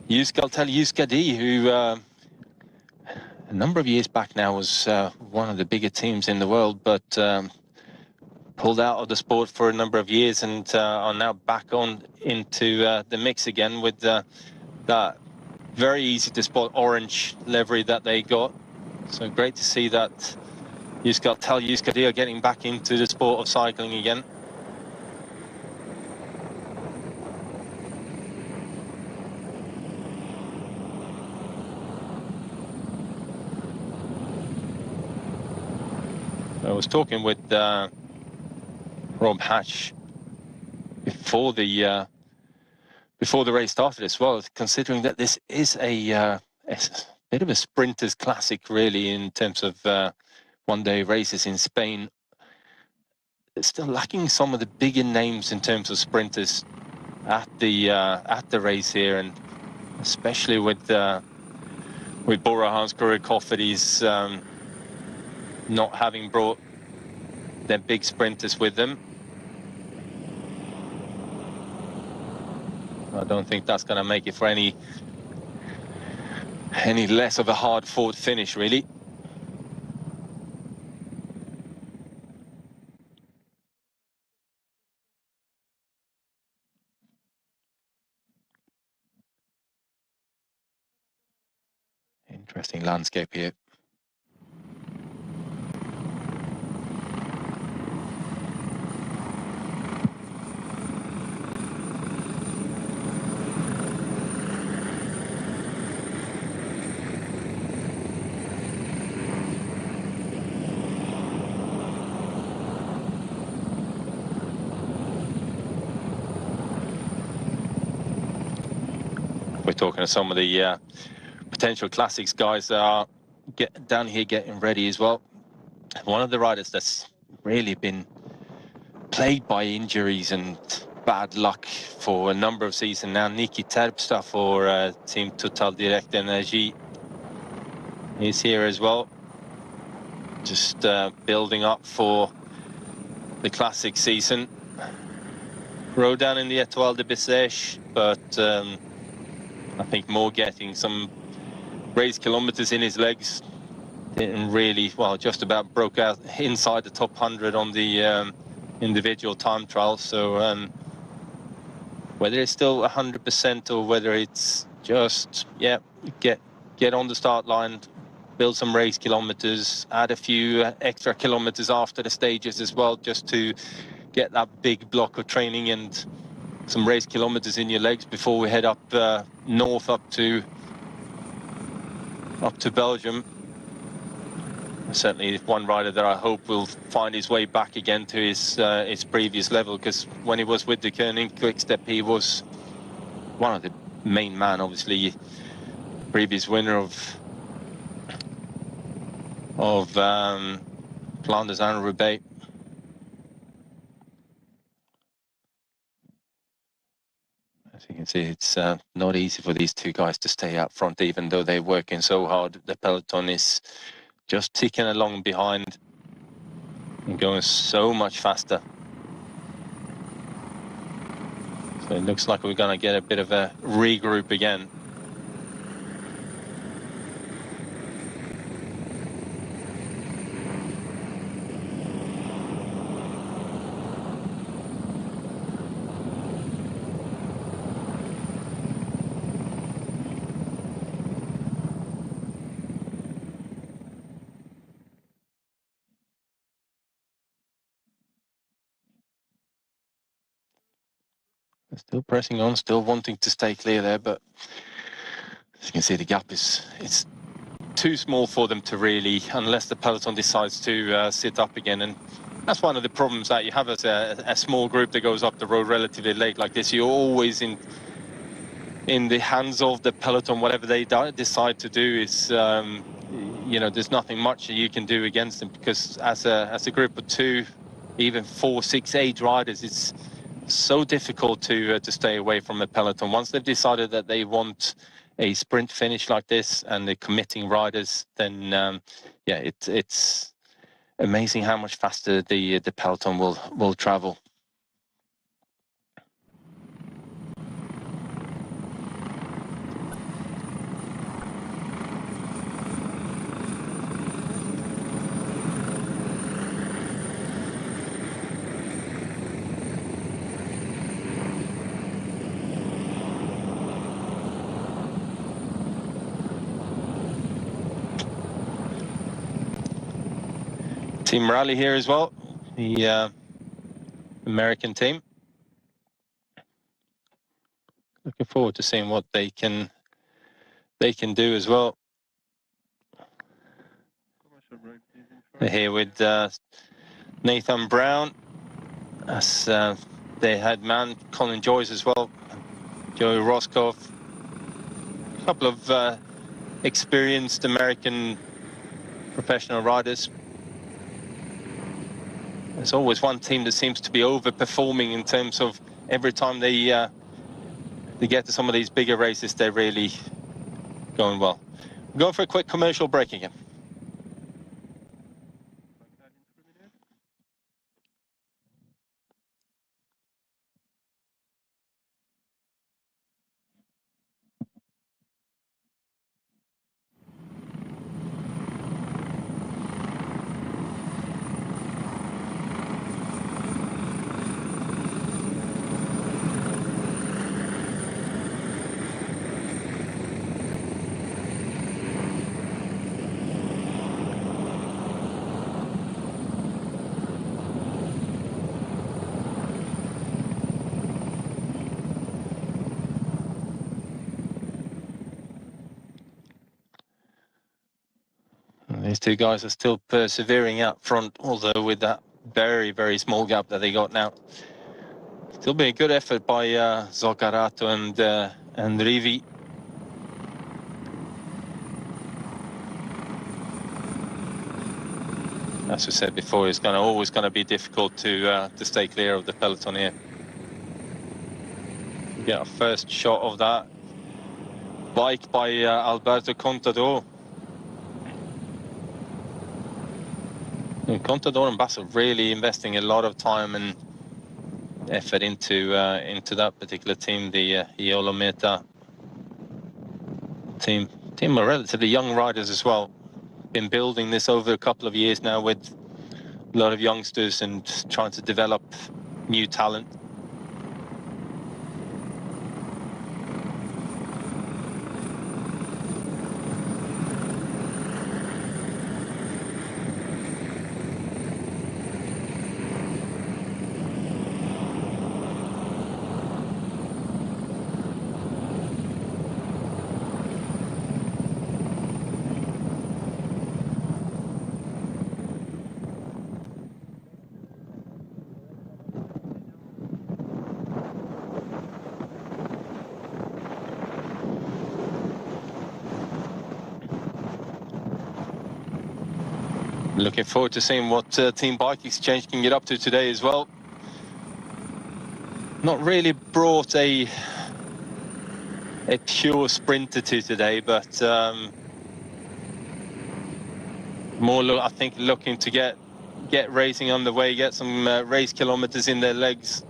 [SPEAKER 2] Euskaltel Euskadi, who a number of years back now was one of the bigger teams in the world, but pulled out of the sport for a number of years and are now back on into the mix again with that very easy to spot orange livery that they got. So great to see that Euskaltel Euskadi are getting back into the sport of cycling again. I was talking with Rob Hatch before the race started as well, considering that this is a bit of a sprinter's classic, really, in terms of one-day races in Spain. It's still lacking some of the bigger names in terms of sprinters at the race here, and especially with Bora Hansgrohe Cofidis not having brought their big sprinters with them. I don't think that's going to make it for any less of a hard-fought finish, really. Interesting landscape here. talking to some of the potential classics guys that are down here getting ready as well. One of the riders that's really been plagued by injuries and bad luck for a number of seasons now, Niki Terpstra for Team Total Direct Energy. He's here as well, just building up for the classic season. Rode down in the Étoile de Bessèges, but I think more getting some race kilometers in his legs. Didn't really, well, just about broke out inside the top 100 on the individual time trial. So whether it's still 100% or whether it's just, yeah, get on the start line, build some race kilometers, add a few extra kilometers after the stages as well, just to get that big block of training and some race kilometers in your legs before we head up north up to Belgium. Certainly one rider that I hope will find his way back again to his previous level, because when he was with the Koenig Quick-Step, he was one of the main man, obviously previous winner of Flanders and Roubaix. As you can see, it's not easy for these two guys to stay up front, even though they're working so hard. The peloton is just ticking along behind and going so much faster. So it looks like we're going to get a bit of a regroup again. Still pressing on, still wanting to stay clear there, but as you can see, the gap it's too small for them to really, unless the peloton decides to sit up again. And that's one of the problems that you have as a small group that goes up the road relatively late like this. You're always in the hands of the peloton. Whatever they decide to do is, you know, there's nothing much that you can do against them, because as a group of 2, even 4, 6, 8 riders, it's so difficult to stay away from the peloton. Once they've decided that they want a sprint finish like this and they're committing riders, then yeah, it's amazing how much faster the peloton will travel. Team Rally here as well, the American team. Looking forward to seeing what they can do as well. They're here with Nathan Brown as their head man, Colin Joyce as well, Joey Roscoff, a couple of experienced American professional riders. There's always one team that seems to be overperforming in terms of every time they get to some of these bigger races, they're really going well. We're going for a quick commercial break again. These two guys are still persevering out front, although with that very, very small gap that they got now. Still be a good effort by Zoccarato and Rivi. as we said before, it's always going to be difficult to stay clear of the peloton here. Get our first shot of that bike by Alberto Contador. And Contador and Basso really investing a lot of time and effort into that particular team, the Iolo Meta team. Team are relatively young riders as well. Been building this over a couple of years now with a lot of youngsters and trying to develop new talent. Looking forward to seeing what Team Bike Exchange can get up to today as well. Not really brought a pure sprinter to today, but more I think looking to get racing on the way, get some race kilometers in their legs.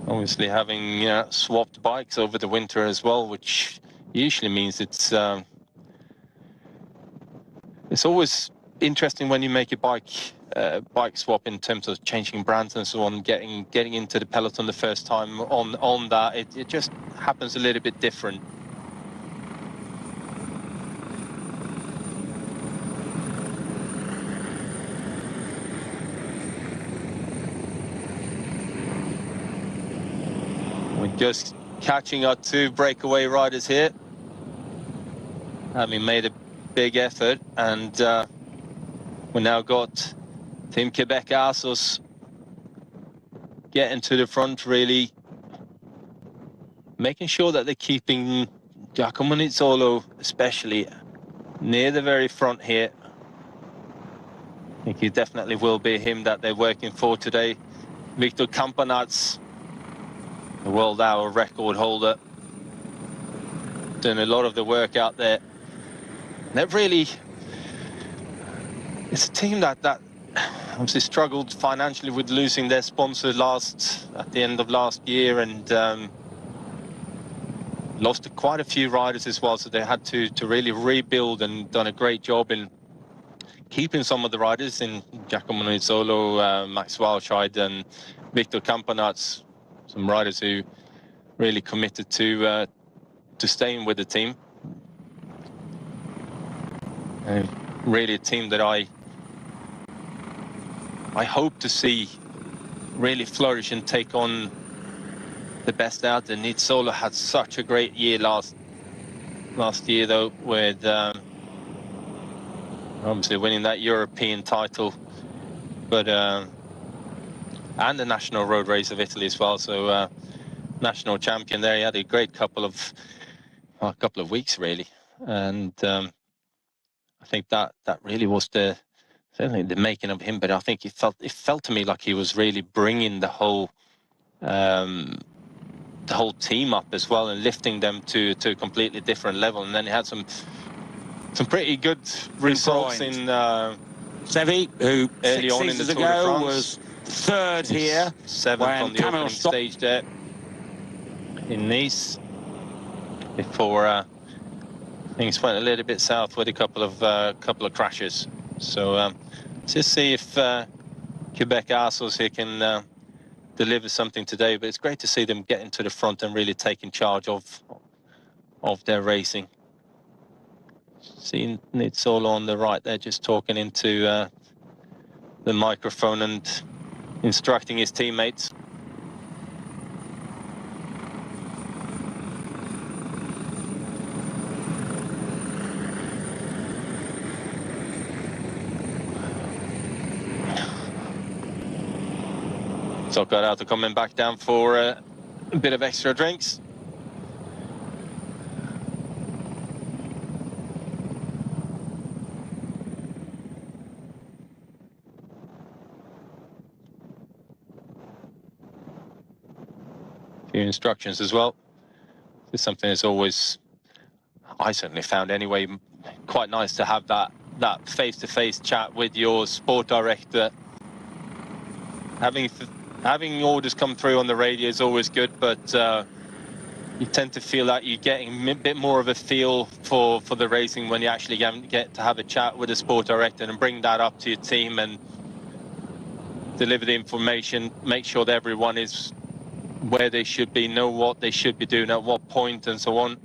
[SPEAKER 2] Obviously having swapped bikes over the winter as well, which usually means it's always interesting when you make a bike swap in terms of changing brands and so on, getting into the peloton the first time on that. It just happens a little bit different. We're just catching our two breakaway riders here, having made a big effort, and we now got Team Quebec Assos getting to the front, really making sure that they're keeping Giacomo Nizzolo especially near the very front here. I think it definitely will be him that they're working for today. Victor Campanats, the world hour record holder, doing a lot of the work out there. They've really, it's a team that obviously struggled financially with losing their sponsor at the end of last year, and lost quite a few riders as well, so they had to really rebuild, and done a great job in keeping some of the riders in Giacomo Nizzolo, Max Walscheid and Victor Campanats, some riders who really committed to staying with the team. Really a team that I hope to see really flourish and take on the best out there. Nizzolo had such a great year last year though, with obviously winning that European title, but and the national road race of Italy as well. So national champion there. He had a great couple of weeks really, and I think that really was certainly the making of him. But I think it felt to me like he was really bringing the whole team up as well, and lifting them to a completely different level. And then he had some pretty good results in
[SPEAKER 3] Sevi, who
[SPEAKER 2] early on in the Tour de France,
[SPEAKER 3] was third here,
[SPEAKER 2] 7th on the opening stage there in Nice, before things went a little bit south with a couple of crashes. So let's just see if Quebec Assos here can deliver something today. But it's great to see them getting to the front and really taking charge of their racing. Seeing Nizzolo on the right there, just talking into the microphone and instructing his teammates. Zoccarato coming back down for a bit of extra drinks. few instructions as well. It's something that's always, I certainly found anyway, quite nice to have that face-to-face chat with your sport director. Having orders come through on the radio is always good, but you tend to feel like you're getting a bit more of a feel for the racing when you actually get to have a chat with the sport director and bring that up to your team and deliver the information, make sure that everyone is where they should be, know what they should be doing at what point and so on.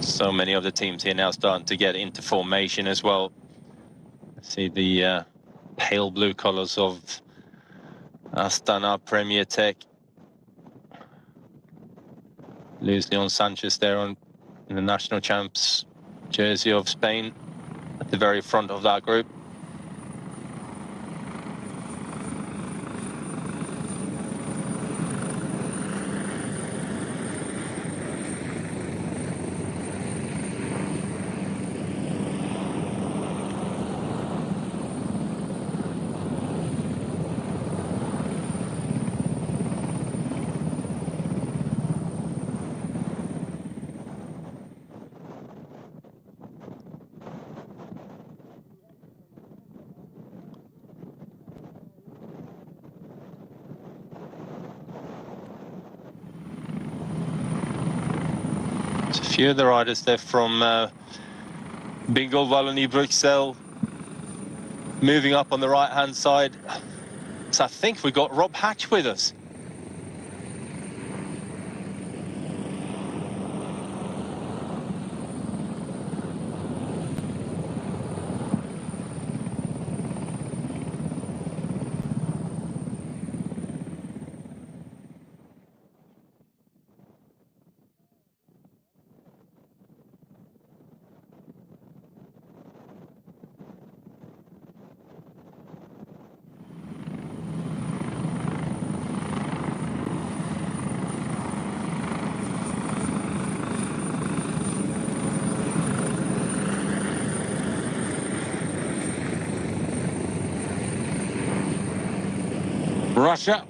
[SPEAKER 2] So many of the teams here now starting to get into formation as well. See the pale blue colours of Astana Premier Tech. Luis Leon Sanchez there in the national champs jersey of Spain at the very front of that group. A few of the riders there from Bingo, Wallonie, Bruxelles, moving up on the right-hand side. So I think we got Rob Hatch with us.
[SPEAKER 3] Russia.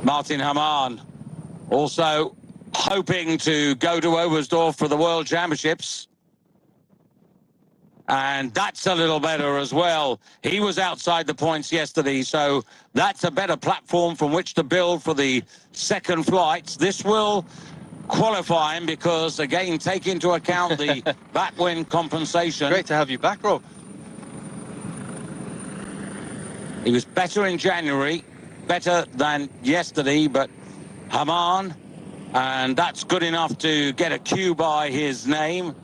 [SPEAKER 3] Martin Hamann also hoping to go to Oberstdorf for the World Championships. And that's a little better as well. He was outside the points yesterday, so that's a better platform from which to build for the second flights. This will qualify him because, again, take into account the backwind compensation.
[SPEAKER 2] Great to have you back, Rob.
[SPEAKER 3] He was better in January, better than yesterday, but Hamann, and that's good enough to get a Q by his name.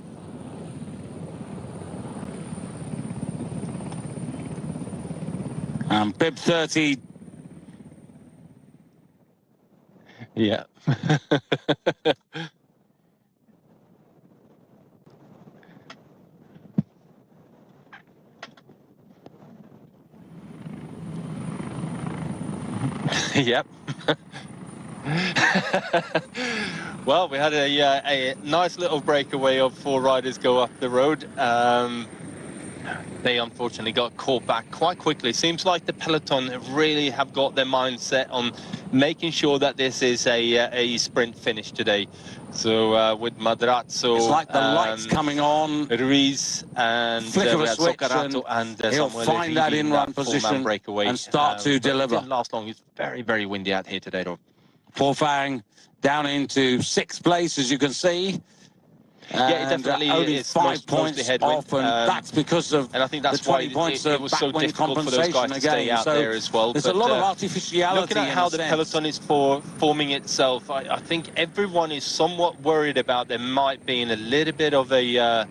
[SPEAKER 3] And bib 30.
[SPEAKER 2] Yeah. Yep. Well, we had a nice little breakaway of 4 riders go up the road. They unfortunately got caught back quite quickly. Seems like the peloton really have got their mind set on making sure that this is a sprint finish today. So with Madrazo,
[SPEAKER 3] It's like the lights coming on,
[SPEAKER 2] Ruiz, and
[SPEAKER 3] flick of a switch,
[SPEAKER 2] and
[SPEAKER 3] he'll find that in-run position
[SPEAKER 2] breakaway,
[SPEAKER 3] and start to deliver.
[SPEAKER 2] It didn't last long. It's very, very windy out here today, though.
[SPEAKER 3] Forfang down into 6th place, as you can see.
[SPEAKER 2] Yeah, it definitely
[SPEAKER 3] only
[SPEAKER 2] is
[SPEAKER 3] 5
[SPEAKER 2] mostly
[SPEAKER 3] points
[SPEAKER 2] headwind.
[SPEAKER 3] off, and that's because of
[SPEAKER 2] and I think that's
[SPEAKER 3] the 20
[SPEAKER 2] why
[SPEAKER 3] points
[SPEAKER 2] it
[SPEAKER 3] of
[SPEAKER 2] was so
[SPEAKER 3] backwind
[SPEAKER 2] difficult for those guys
[SPEAKER 3] compensation
[SPEAKER 2] to stay
[SPEAKER 3] again.
[SPEAKER 2] out
[SPEAKER 3] So
[SPEAKER 2] there as well.
[SPEAKER 3] there's
[SPEAKER 2] But
[SPEAKER 3] a lot of artificiality
[SPEAKER 2] looking at
[SPEAKER 3] in
[SPEAKER 2] how
[SPEAKER 3] a
[SPEAKER 2] the
[SPEAKER 3] sense.
[SPEAKER 2] peloton is forming itself, I think everyone is somewhat worried about there might be in a little bit of a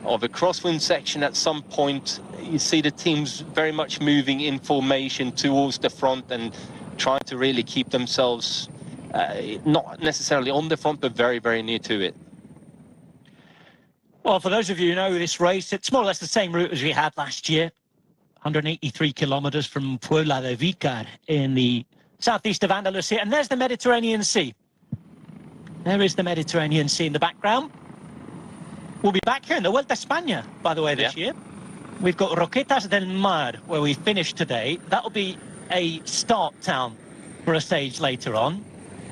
[SPEAKER 2] crosswind section at some point. You see the teams very much moving in formation towards the front and trying to really keep themselves not necessarily on the front, but very, very near to it.
[SPEAKER 1] Well, for those of you who know this race, it's more or less the same route as we had last year. 183 kilometers from Puebla de Vicar in the southeast of Andalusia. And there's the Mediterranean Sea. There is the Mediterranean Sea in the background. We'll be back here in the Vuelta a España, by the way, this year. We've got Roquetas del Mar, where we finished today. That'll be a start town for a stage later on.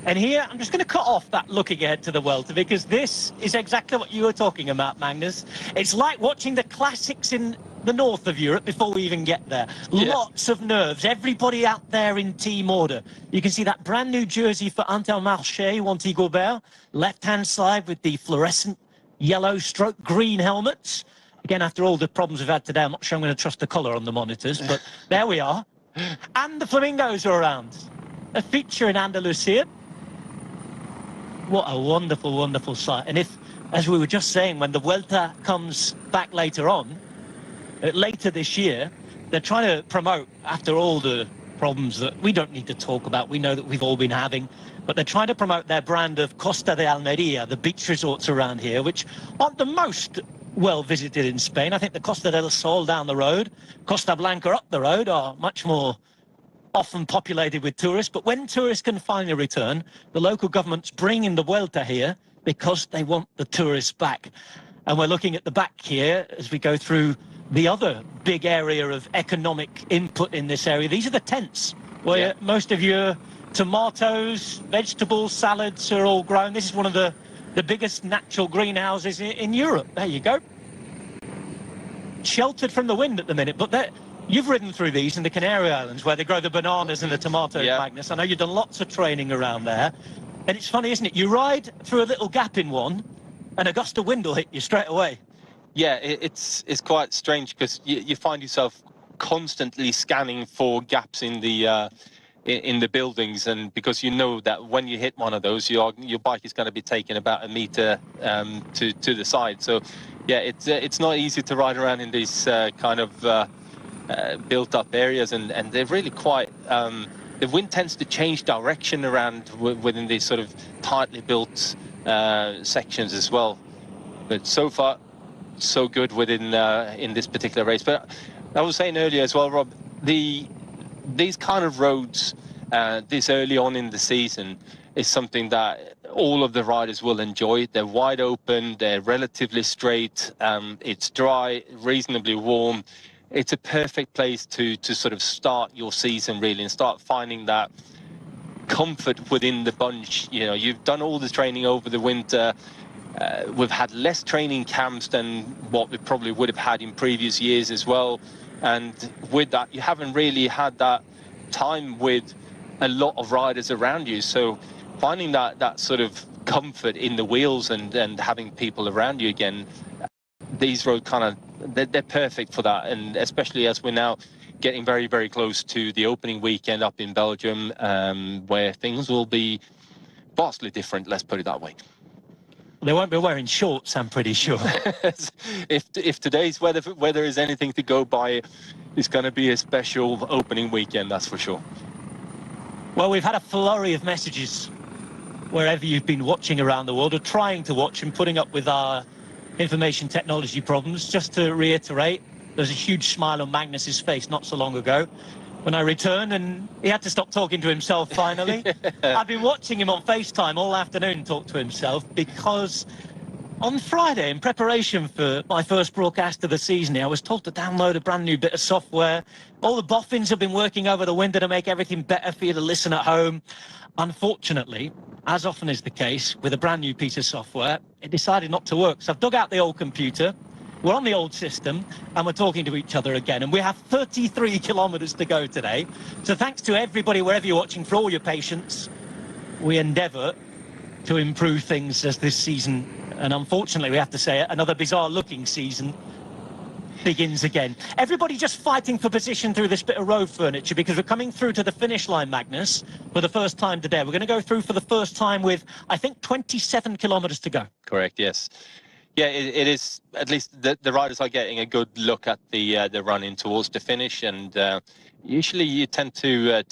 [SPEAKER 1] And here, I'm just going to cut off that looking ahead to the Vuelta, because this is exactly what you were talking about, Magnus. It's like watching the classics in the north of Europe before we even get there. Yeah. Lots of nerves, everybody out there in team order. You can see that brand new jersey for Intermarché, Wanty Gobert, left-hand side with the fluorescent yellow stroke green helmets. Again, after all the problems we've had today, I'm not sure I'm going to trust the colour on the monitors, but there we are. And the flamingos are around. A feature in Andalusia. What a wonderful, wonderful sight. And if, as we were just saying, when the Vuelta comes back later on, later this year, they're trying to promote, after all the problems that we don't need to talk about, we know that we've all been having, but they're trying to promote their brand of Costa de Almeria, the beach resorts around here, which aren't the most well visited in Spain. I think the Costa del Sol down the road, Costa Blanca up the road are much more often populated with tourists. But when tourists can finally return, the local government's bringing the Vuelta here because they want the tourists back. And we're looking at the back here as we go through the other big area of economic input in this area. These are the tents where most of your tomatoes, vegetables, salads are all grown. This is one of the biggest natural greenhouses in Europe. There you go. Sheltered from the wind at the minute, but you've ridden through these in the Canary Islands where they grow the bananas and the tomatoes, Magnus. I know you've done lots of training around there. And it's funny, isn't it? You ride through a little gap in one and a gust of wind will hit you straight away. Yeah, it's quite strange because you find yourself constantly scanning for gaps in the buildings, and because you know that when you hit one of those, your bike is going to be taken about a meter to the side. So, yeah, it's not easy to ride around in these kind of built-up areas, and they're really quite. The wind tends to change direction around within these sort of tightly built sections as well. But so far, so good within in this particular race. But I was saying earlier as well, Rob, these kind of roads this early on in the season is something that all of the riders will enjoy. They're wide open, they're relatively straight, it's dry, reasonably warm. It's a perfect place to sort of start your season really and start finding that comfort within the bunch. You know, you've done all the training over the winter. We've had less training camps than what we probably would have had in previous years as well. And with that, you haven't really had that time with a lot of riders around you. So finding that sort of comfort in the wheels and having people around you again, these roads kind of, they're perfect for that. And especially as we're now getting very, very close to the opening weekend up in Belgium, where things will be vastly different, let's put it that way. They won't be wearing shorts, I'm pretty sure. if today's weather is anything to go by, it's going to be a special opening weekend, that's for sure. Well, we've had a flurry of messages wherever you've been watching around the world, or trying to watch and putting up with our information technology problems. Just to reiterate, there's a huge smile on Magnus's face not so long ago when I returned, and he had to stop talking to himself finally. I've been watching him on FaceTime all afternoon talk to himself, because on Friday, in preparation for my first broadcast of the season, I was told to download a brand new bit of software. All the boffins have been working over the winter to make everything better for you to listen at home. Unfortunately, as often is the case with a brand new piece of software, it decided not to work. So I've dug out the old computer. We're on the old system, and we're talking to each other again. And we have 33 kilometers to go today. So thanks to everybody, wherever you're watching, for all your patience. We endeavour to improve things as this season And unfortunately, we have to say it, another bizarre-looking season begins again. Everybody just fighting for position through this bit of road furniture, because we're coming through to the finish line, Magnus, for the first time today. We're going to go through for the first time with, I think, 27 kilometres to go.
[SPEAKER 2] Correct, yes. Yeah, it is, at least the riders are getting a good look at the run in towards the finish, and usually you tend to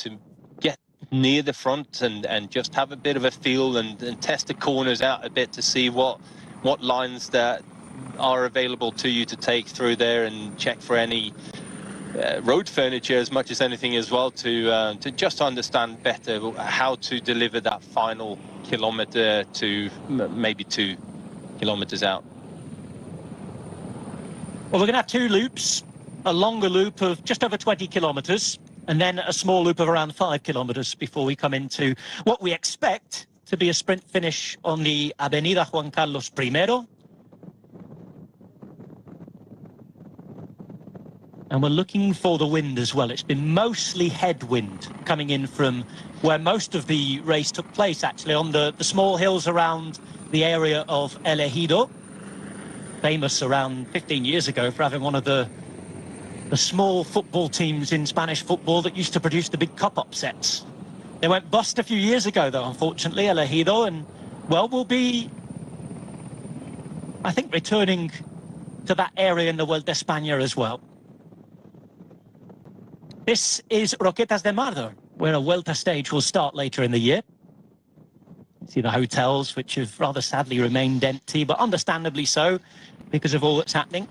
[SPEAKER 2] get near the front and just have a bit of a feel and test the corners out a bit to see what lines that are available to you to take through there, and check for any road furniture as much as anything as well, to just understand better how to deliver that final kilometre to maybe 2 kilometres out.
[SPEAKER 1] Well, we're going to have two loops, a longer loop of just over 20 kilometres, and then a small loop of around 5 kilometres before we come into what we expect to be a sprint finish on the Avenida Juan Carlos I. And we're looking for the wind as well. It's been mostly headwind coming in from where most of the race took place, actually, on the small hills around the area of El Ejido, famous around 15 years ago for having one of the small football teams in Spanish football that used to produce the big cup upsets. They went bust a few years ago, though, unfortunately, El Ejido, and, well, we'll be, I think, returning to that area in the Vuelta a España as well. This is Roquetas de Mar, where a Vuelta stage will start later in the year. See the hotels, which have rather sadly remained empty, but understandably so, because of all that's happening.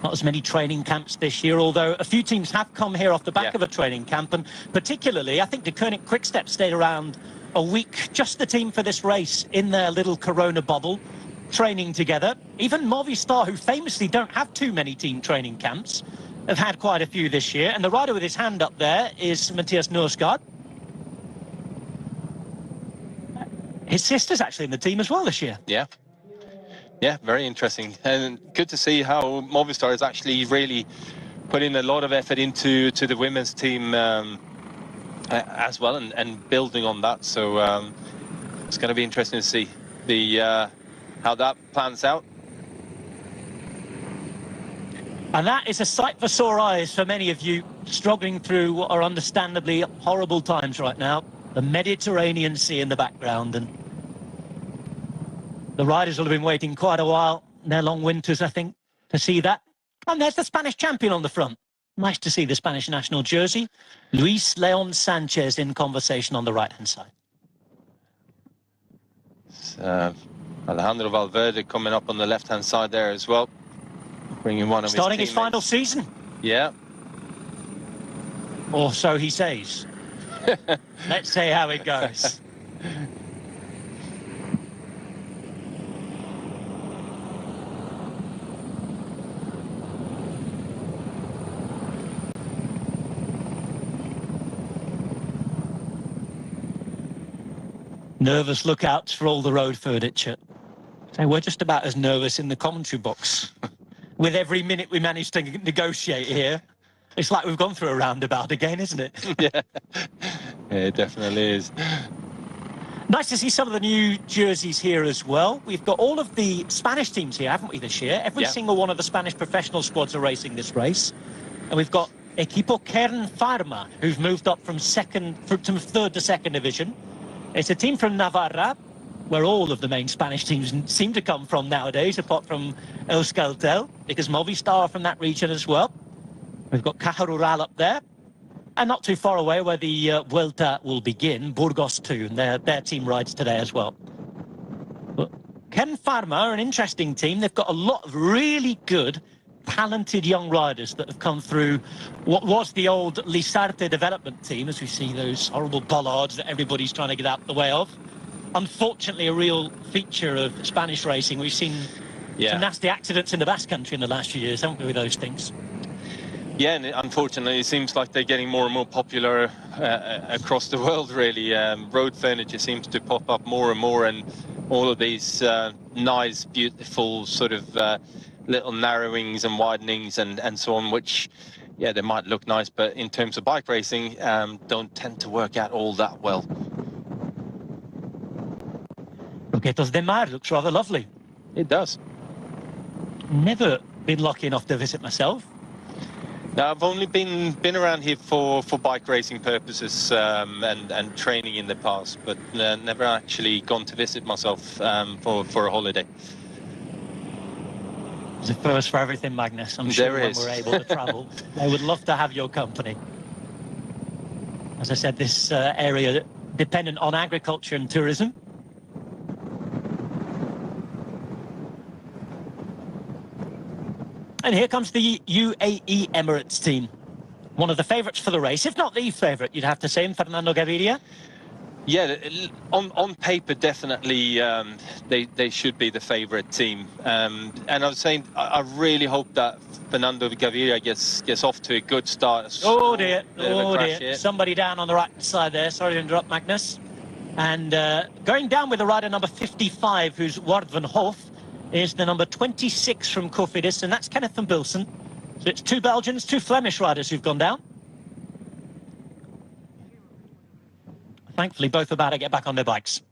[SPEAKER 1] Not as many training camps this year, although a few teams have come here off the back of a training camp, and particularly, I think the Koenig Quickstep stayed around a week, just the team for this race, in their little Corona bubble, training together. Even Movistar, who famously don't have too many team training camps, have had quite a few this year, and the rider with his hand up there is Matthias Norsgaard. His sister's actually in the team as well this year.
[SPEAKER 2] Yeah, very interesting, and good to see how Movistar is actually really putting a lot of effort into the women's team as well, and building on that. So it's going to be interesting to see how that plans out.
[SPEAKER 1] And that is a sight for sore eyes for many of you struggling through what are understandably horrible times right now. The Mediterranean Sea in the background, and the riders will have been waiting quite a while in their long winters, I think, to see that. And there's the Spanish champion on the front. Nice to see the Spanish national jersey. Luis Leon Sanchez in conversation on the right-hand side.
[SPEAKER 2] Alejandro Valverde coming up on the left-hand side there as well. Bringing one of
[SPEAKER 1] starting
[SPEAKER 2] his
[SPEAKER 1] his final season.
[SPEAKER 2] Yeah.
[SPEAKER 1] Or so he says. Let's see how it goes. Nervous lookouts for all the road furniture. So we're just about as nervous in the commentary box. With every minute we manage to negotiate here, it's like we've gone through a roundabout again, isn't it?
[SPEAKER 2] Yeah, it definitely is.
[SPEAKER 1] Nice to see some of the new jerseys here as well. We've got all of the Spanish teams here, haven't we, this year? Every single one of the Spanish professional squads are racing this race. And we've got Equipo Kern Pharma, who've moved up from third to second division. It's a team from Navarra, where all of the main Spanish teams seem to come from nowadays, apart from Euskaltel, because Movistar are from that region as well. We've got Caja Rural up there, and not too far away where the Vuelta will begin, Burgos too, and their team rides today as well. But Ken Pharma are an interesting team. They've got a lot of really good, talented young riders that have come through what was the old Lisarte development team, as we see those horrible bollards that everybody's trying to get out the way of. Unfortunately, a real feature of Spanish racing. We've seen some nasty accidents in the Basque Country in the last few years, haven't we, with those things?
[SPEAKER 2] Yeah, and unfortunately, it seems like they're getting more and more popular across the world, really. Road furniture seems to pop up more and more, and all of these nice, beautiful sort of little narrowings and widenings and so on, which, yeah, they might look nice, but in terms of bike racing, don't tend to work out all that well.
[SPEAKER 1] Pietos de Mar looks rather lovely.
[SPEAKER 2] It does.
[SPEAKER 1] Never been lucky enough to visit myself.
[SPEAKER 2] Now, I've only been around here for bike racing purposes and training in the past, but never actually gone to visit myself for a holiday.
[SPEAKER 1] There's a first for everything, Magnus. I'm sure when we're able to travel, they would love to have your company. As I said, this area dependent on agriculture and tourism. And here comes the UAE Emirates team. One of the favourites for the race, if not the favourite, you'd have to say, in Fernando Gaviria.
[SPEAKER 2] Yeah, on paper, definitely they should be the favourite team. And I was saying, I really hope that Fernando Gaviria gets off to a good start.
[SPEAKER 1] Oh dear, oh dear. Somebody down on the right side there. Sorry to interrupt, Magnus. And going down with the rider number 55, who's Wout van Hof, is the number 26 from Cofidis, and that's Kenneth van Bilsen. So it's two Belgians, two Flemish riders who've gone down. Thankfully, both about to get back on their bikes.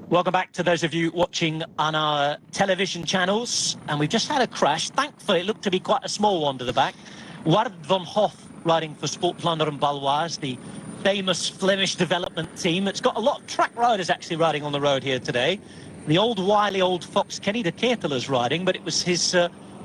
[SPEAKER 1] Welcome back to those of you watching on our television channels. And we've just had a crash. Thankfully, it looked to be quite a small one to the back. Wout van Hof riding for Sport Vlaanderen Baloise, the famous Flemish development team. It's got a lot of track riders actually riding on the road here today. The old wily old fox Kenny de Keertela's riding, but it was his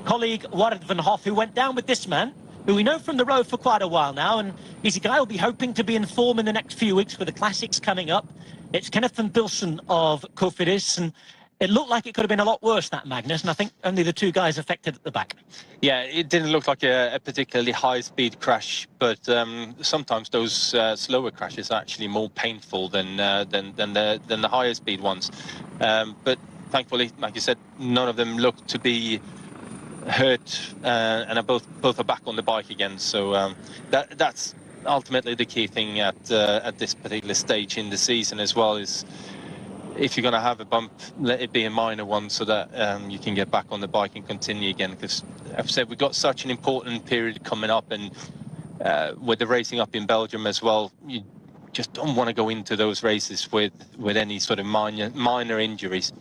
[SPEAKER 1] colleague Wout van Hof who went down with this man, who we know from the road for quite a while now, and he's a guy who'll be hoping to be in form in the next few weeks with the classics coming up. It's Kenneth van Bilsen of Cofidis, and it looked like it could have been a lot worse, that, Magnus, and I think only the two guys affected at the back.
[SPEAKER 2] Yeah, it didn't look like a particularly high-speed crash, but sometimes those slower crashes are actually more painful than the higher-speed ones. But thankfully, like you said, none of them looked to be hurt, and are both are back on the bike again. So that's ultimately the key thing at this particular stage in the season as well, is if you're going to have a bump, let it be a minor one, so that you can get back on the bike and continue again. Because I've said we've got such an important period coming up, and with the racing up in Belgium as well, you just don't want to go into those races with any sort of minor injuries.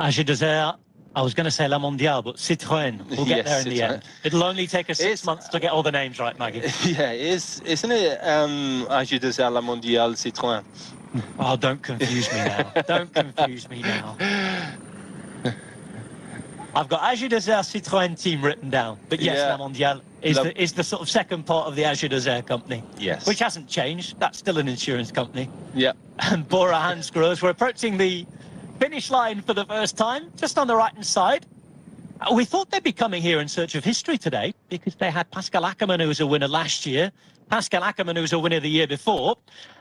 [SPEAKER 1] Age Desert, I was going to say La Mondiale, but Citroën. We'll get there in the end. It'll only take us 6 months to get all the names right, Maggie.
[SPEAKER 2] Yeah, isn't it Age Desert La Mondiale Citroën?
[SPEAKER 1] Oh, don't confuse me now. Don't confuse me now. I've got Age Desert Citroën team written down, but yes, La Mondiale is the sort of second part of the Age Desert company.
[SPEAKER 2] Yes.
[SPEAKER 1] Which hasn't changed. That's still an insurance company.
[SPEAKER 2] Yeah.
[SPEAKER 1] And Bora Hansgrohe, we're approaching the finish line for the first time, just on the right-hand side. We thought they'd be coming here in search of history today, because they had Pascal Ackermann, who was a winner last year, Pascal Ackermann, who was a winner the year before.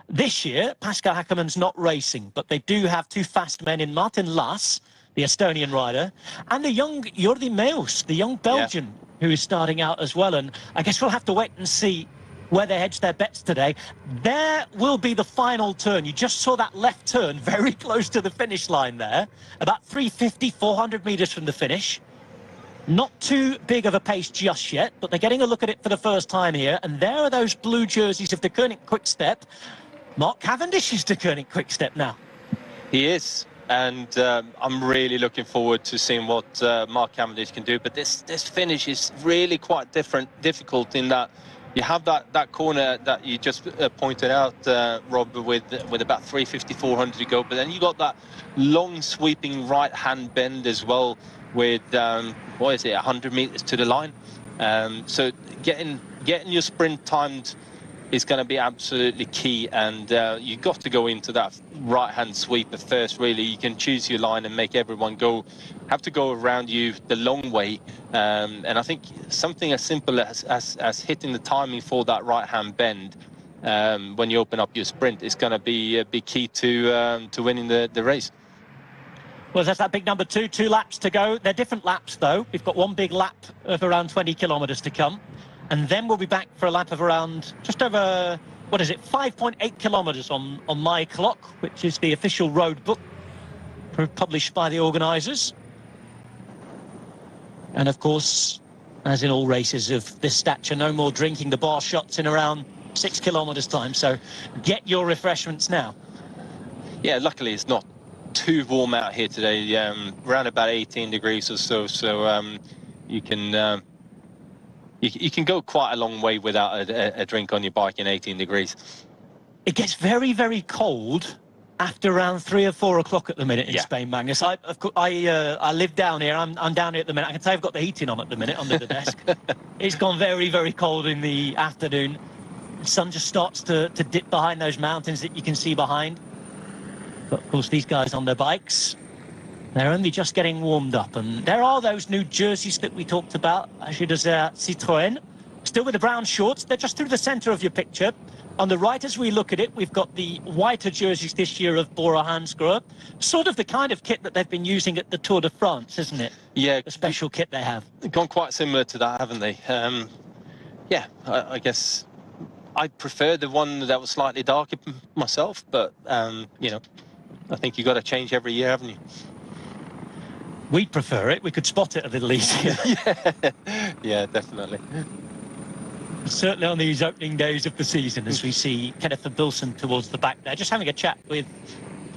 [SPEAKER 1] This year, Pascal Ackermann's not racing, but they do have two fast men in Martin Laas, the Estonian rider, and the young Jordi Meus, the young Belgian, who is starting out as well. And I guess we'll have to wait and see where they hedge their bets today. There will be the final turn. You just saw that left turn very close to the finish line there, about 350, 400 metres from the finish. Not too big of a pace just yet, but they're getting a look at it for the first time here. And there are those blue jerseys of the Koenig Quick-Step. Mark Cavendish is the Koenig Quick-Step now.
[SPEAKER 2] He is. And I'm really looking forward to seeing what Mark Cavendish can do. But this finish is really quite difficult in that you have that corner that you just pointed out, Rob, with about 350, 400 to go. But then you got that long sweeping right-hand bend as well with, what is it, 100 meters to the line. So getting your sprint timed is going to be absolutely key, and you've got to go into that right-hand sweep at first, really. You can choose your line and make everyone have to go around you the long way. And I think something as simple as hitting the timing for that right-hand bend when you open up your sprint is going to be key to winning the race.
[SPEAKER 1] Well, there's that big number 2 laps to go. They're different laps, though. We've got one big lap of around 20 kilometres to come. And then we'll be back for a lap of around just over, 5.8 kilometres on my clock, which is the official road book published by the organisers. And, of course, as in all races of this stature. No more drinking the bar shots in around 6 kilometers time. So get your refreshments now.
[SPEAKER 2] Yeah, luckily it's not too warm out here today. Around about 18 degrees or so. So you can you can go quite a long way without a drink on your bike in 18 degrees.
[SPEAKER 1] It gets very, very cold after around 3 or 4 o'clock at the minute in Spain, Magnus. I live down here. I'm down here at the minute. I can say I've got the heating on at the minute under the desk. It's gone very, very cold in the afternoon. The sun just starts to dip behind those mountains that you can see behind. But of course, these guys on their bikes, they're only just getting warmed up. And there are those new jerseys that we talked about, Citroën, still with the brown shorts. They're just through the centre of your picture. On the right, as we look at it, we've got the whiter jerseys this year of Bora Hansgrohe. Sort of the kind of kit that they've been using at the Tour de France, isn't it?
[SPEAKER 2] Yeah.
[SPEAKER 1] The special kit they have.
[SPEAKER 2] Gone quite similar to that, haven't they? Yeah, I guess I prefer the one that was slightly darker myself, but, you know, I think you've got to change every year, haven't you?
[SPEAKER 1] We'd prefer it. We could spot it a little easier.
[SPEAKER 2] Yeah, definitely.
[SPEAKER 1] Certainly on these opening days of the season, as we see Kenneth and Bilson towards the back there, just having a chat with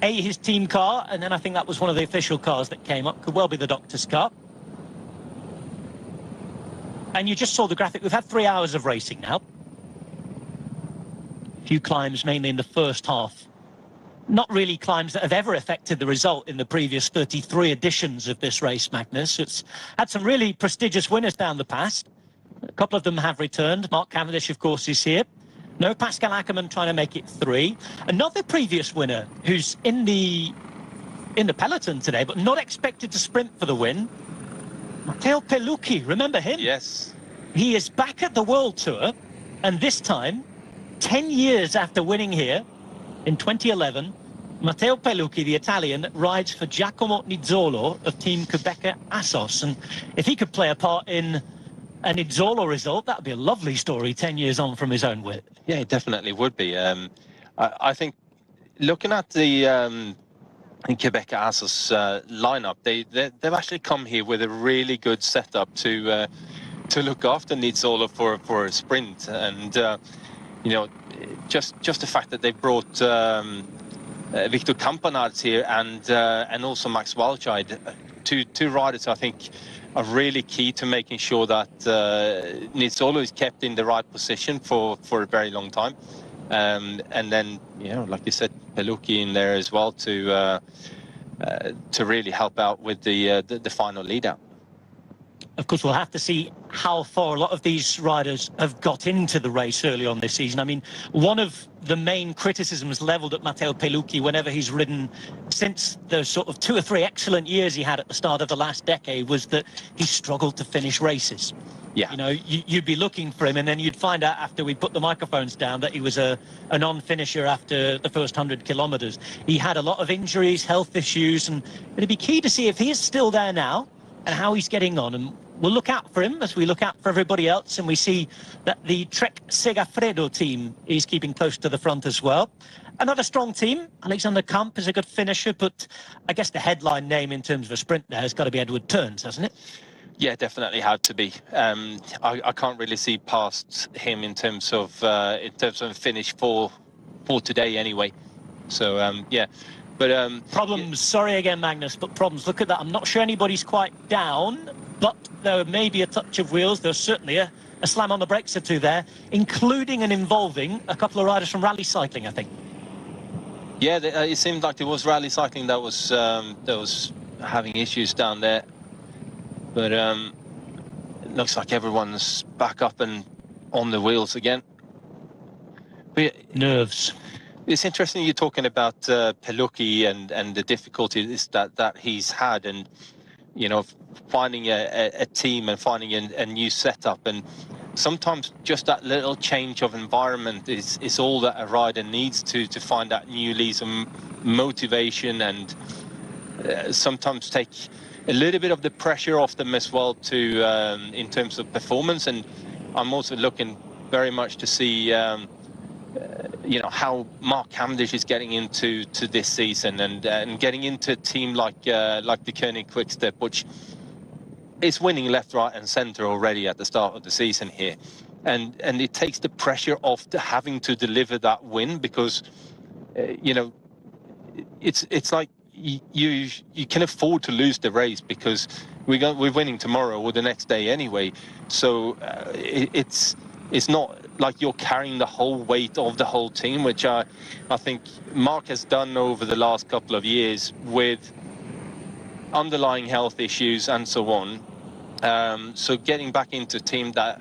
[SPEAKER 1] his team car, and then I think that was one of the official cars that came up, could well be the doctor's car. And you just saw the graphic. We've had 3 hours of racing now. A few climbs, mainly in the first half. Not really climbs that have ever affected the result in the previous 33 editions of this race, Magnus. It's had some really prestigious winners down the past. A couple of them have returned. Mark Cavendish, of course, is here. No Pascal Ackermann trying to make it 3. Another previous winner who's in the peloton today, but not expected to sprint for the win. Matteo Pellucci, remember him?
[SPEAKER 2] Yes.
[SPEAKER 1] He is back at the World Tour, and this time, 10 years after winning here in 2011, Matteo Pellucci, the Italian, rides for Giacomo Nizzolo of Team Quebecer Assos. And if he could play a part in an Nizzolo result, that would be a lovely story 10 years on from his own wit.
[SPEAKER 2] Yeah, it definitely would be. I think looking at the Quebecer Assos lineup, they've actually come here with a really good setup to look after Nizzolo for a sprint. And, you know, just the fact that they brought Victor Campanards here and also Max Walscheid, two riders I think are really key to making sure that Nizzolo is kept in the right position for a very long time. And then, you know, like you said, Pellucci in there as well to really help out with the final lead out.
[SPEAKER 1] Of course, we'll have to see how far a lot of these riders have got into the race early on this season. I mean, one of the main criticisms levelled at Matteo Pellucci whenever he's ridden since the sort of 2 or 3 excellent years he had at the start of the last decade was that he struggled to finish races.
[SPEAKER 2] Yeah.
[SPEAKER 1] You know, you'd be looking for him, and then you'd find out after we put the microphones down that he was a non-finisher after the first 100 kilometres. He had a lot of injuries, health issues, and it'd be key to see if he is still there now and how he's getting on. And we'll look out for him as we look out for everybody else, and we see that the Trek Segafredo team is keeping close to the front as well. Another strong team. Alexander Kamp is a good finisher, but I guess the headline name in terms of a sprint there has got to be Edward Turns, hasn't it?
[SPEAKER 2] Yeah, definitely had to be. I can't really see past him in terms of finish for today anyway. So yeah. But
[SPEAKER 1] problems. Sorry again, Magnus, but problems. Look at that. I'm not sure anybody's quite down, but there may be a touch of wheels. There's certainly a slam on the brakes or two there, including and involving a couple of riders from rally cycling, I think.
[SPEAKER 2] Yeah, it seemed like there was rally cycling that was having issues down there. But it looks like everyone's back up and on the wheels again. But
[SPEAKER 1] nerves.
[SPEAKER 2] It's interesting you're talking about Pellucci and the difficulties that he's had, and you know, finding a team and finding a new setup, and sometimes just that little change of environment is all that a rider needs to find that new lease of motivation, and sometimes take a little bit of the pressure off them as well to in terms of performance. And I'm also looking very much to see you know, how Mark Cavendish is getting into this season and getting into a team like the Koenig Quickstep, which is winning left, right, and centre already at the start of the season here, and it takes the pressure off to having to deliver that win, because you know, it's like you can afford to lose the race, because we're winning tomorrow or the next day anyway. So it's not like you're carrying the whole weight of the whole team, which I think Mark has done over the last couple of years with underlying health issues and so on. So getting back into a team that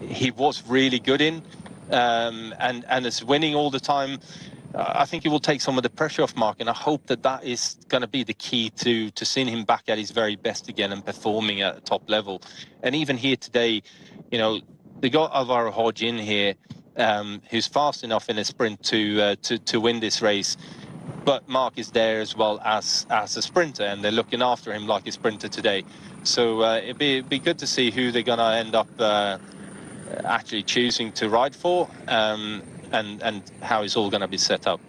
[SPEAKER 2] he was really good in, and is winning all the time, I think it will take some of the pressure off Mark, and I hope that is going to be the key to seeing him back at his very best again and performing at a top level. And even here today, you know, they got Alvaro Hodge in here, who's fast enough in a sprint to win this race. But Mark is there as well as a sprinter, and they're looking after him like a sprinter today. So it'd be good to see who they're going to end up actually choosing to ride for, and how it's all going to be set up.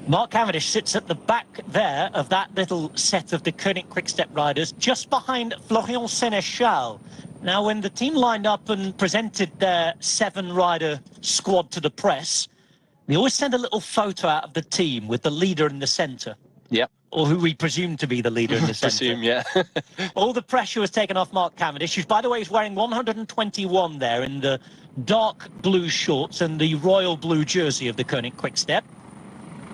[SPEAKER 1] Mark Cavendish sits at the back there of that little set of the Koenig Quick-Step riders, just behind Florian Sénéchal. Now, when the team lined up and presented their 7-rider squad to the press, they always send a little photo out of the team with the leader in the centre.
[SPEAKER 2] Yep.
[SPEAKER 1] Or who we presume to be the leader in the centre.
[SPEAKER 2] Presume, yeah.
[SPEAKER 1] All the pressure was taken off Mark Cavendish, who, by the way, is wearing 121 there in the dark blue shorts and the royal blue jersey of the Koenig Quick-Step.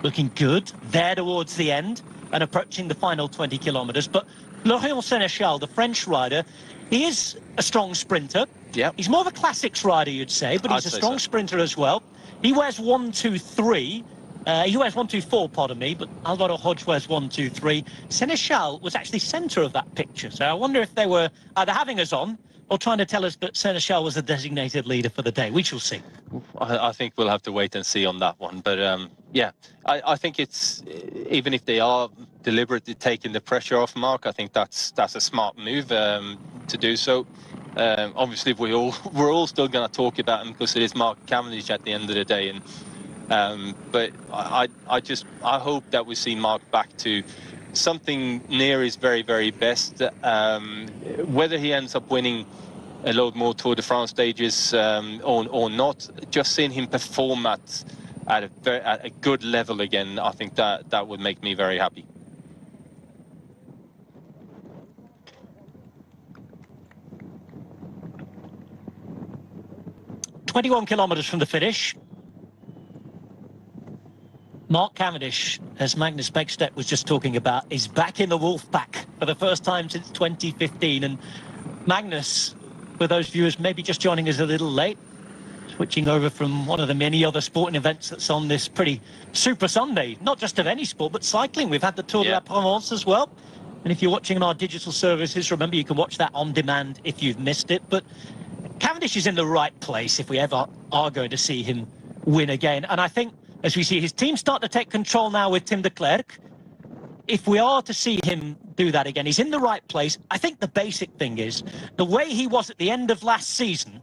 [SPEAKER 1] Looking good there towards the end and approaching the final 20 kilometres. But Florian Sénéchal, the French rider, he is a strong sprinter.
[SPEAKER 2] Yep.
[SPEAKER 1] He's more of a classics rider, you'd say, but he's a strong sprinter as well. He wears 1-2-3. He wears 1-2-4, pardon me, but Alvaro Hodge wears 1-2-3. Sénéchal was actually centre of that picture, so I wonder if they were either having us on or trying to tell us that Sénéchal was the designated leader for the day. We shall see.
[SPEAKER 2] I think we'll have to wait and see on that one. But yeah, I think it's, even if they are deliberately taking the pressure off Mark, I think that's a smart move to do so. Obviously, we're all still going to talk about him because it is Mark Cavendish at the end of the day, and but I hope that we see Mark back to something near his very, very best. Whether he ends up winning a load more Tour de France stages or not, just seeing him perform at a good level again, I think that would make me very happy.
[SPEAKER 1] "21 kilometres from the finish. Mark Cavendish, as Magnus Bäckstedt was just talking about, is back in the Wolf Pack for the first time since 2015. And Magnus, for those viewers maybe just joining us a little late, switching over from one of the many other sporting events that's on this pretty super Sunday, not just of any sport, but cycling. We've had the Tour de la Provence as well. And if you're watching on our digital services, remember you can watch that on demand if you've missed it. But Cavendish is in the right place if we ever are going to see him win again. And I think, as we see his team start to take control now with Tim de Klerk, if we are to see him do that again, he's in the right place. I think the basic thing is the way he was at the end of last season,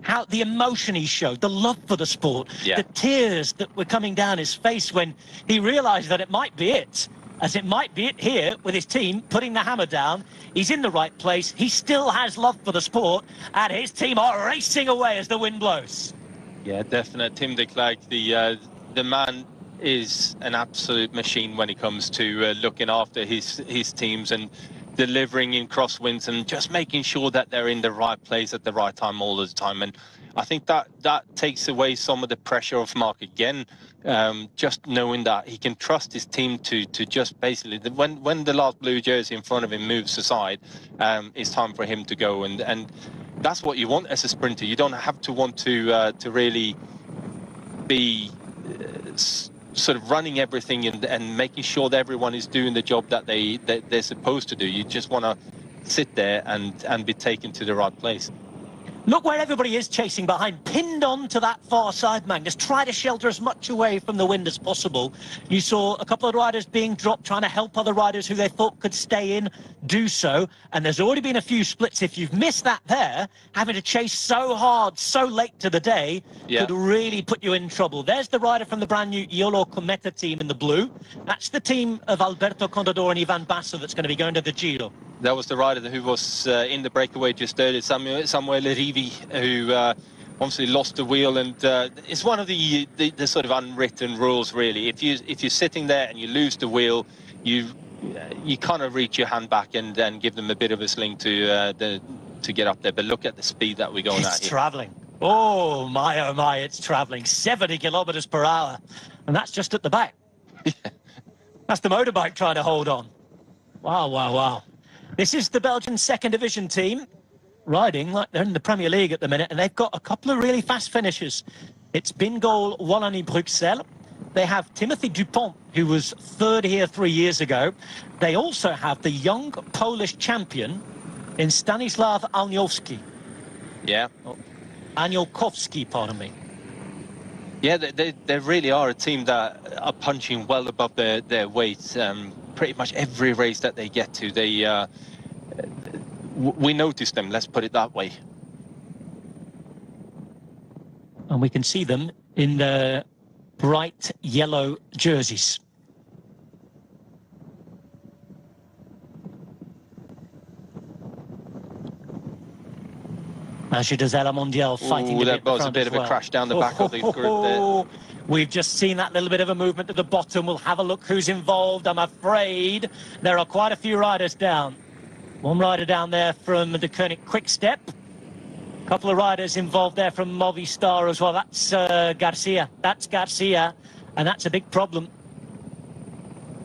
[SPEAKER 1] how the emotion he showed, the love for the sport, the tears that were coming down his face when he realised that it might be it, as it might be it here with his team putting the hammer down. He's in the right place. He still has love for the sport, and his team are racing away as the wind blows.
[SPEAKER 2] Yeah, definitely. Tim de Klerk, the man is an absolute machine when it comes to looking after his teams and delivering in crosswinds and just making sure that they're in the right place at the right time all the time. And I think that takes away some of the pressure of Mark again, just knowing that he can trust his team to just basically, when the last blue jersey in front of him moves aside, it's time for him to go. And that's what you want as a sprinter. You don't have to want to really be sort of running everything and making sure that everyone is doing the job that they're supposed to do. You just want to sit there and be taken to the right place.
[SPEAKER 1] Look where everybody is chasing behind, pinned on to that far side, Magnus. Try to shelter as much away from the wind as possible. You saw a couple of riders being dropped, trying to help other riders who they thought could stay in, do so. And there's already been a few splits. If you've missed that there, having to chase so hard, so late to the day, could really put you in trouble. There's the rider from the brand new Iolo Cometa team in the blue. That's the team of Alberto Contador and Ivan Basso that's going to be going to the Giro.
[SPEAKER 2] That was the rider who was in the breakaway just earlier, Samuel Rivi, who obviously lost the wheel, and it's one of the sort of unwritten rules, really. If you're sitting there and you lose the wheel, you kind of reach your hand back and then give them a bit of a sling to get up there. But look at the speed that we're going at here.
[SPEAKER 1] It's travelling. Oh my, it's travelling 70 kilometres per hour, and that's just at the back. That's the motorbike trying to hold on. Wow. This is the Belgian second division team, riding like they're in the Premier League at the minute, and they've got a couple of really fast finishers. It's Bingol Wallonie-Bruxelles. They have Timothy Dupont, who was third here 3 years ago. They also have the young Polish champion in Stanislav Alniowski.
[SPEAKER 2] Yeah.
[SPEAKER 1] Aniolkowski, pardon me.
[SPEAKER 2] Yeah, they really are a team that are punching well above their weight. Pretty much every race that they get to, we notice them, let's put it that way.
[SPEAKER 1] And we can see them in the bright yellow jerseys. Agidazella Mondial fighting.
[SPEAKER 2] That was a bit of a crash down the back of the group there.
[SPEAKER 1] We've just seen that little bit of a movement at the bottom. We'll have a look who's involved. I'm afraid there are quite a few riders down. One rider down there from the Koenig Quick-Step. A couple of riders involved there from Movistar as well. That's Garcia. That's Garcia, and that's a big problem.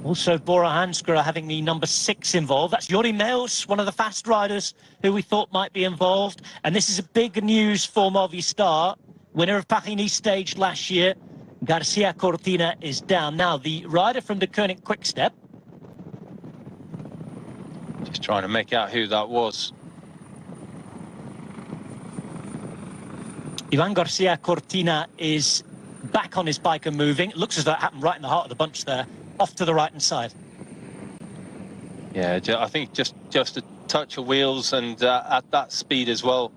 [SPEAKER 1] Also, Bora Hansgrohe having the number 6 involved. That's Jori Meus, one of the fast riders who we thought might be involved. And this is a big news for Movistar. Winner of Paris-Nice stage last year, Garcia Cortina is down. Now, the rider from the Koenig Quick-Step.
[SPEAKER 2] Just trying to make out who that was.
[SPEAKER 1] Ivan Garcia Cortina is back on his bike and moving. It looks as though it happened right in the heart of the bunch there, off to the right-hand side.
[SPEAKER 2] Yeah, I think just a touch of wheels, and at that speed as well.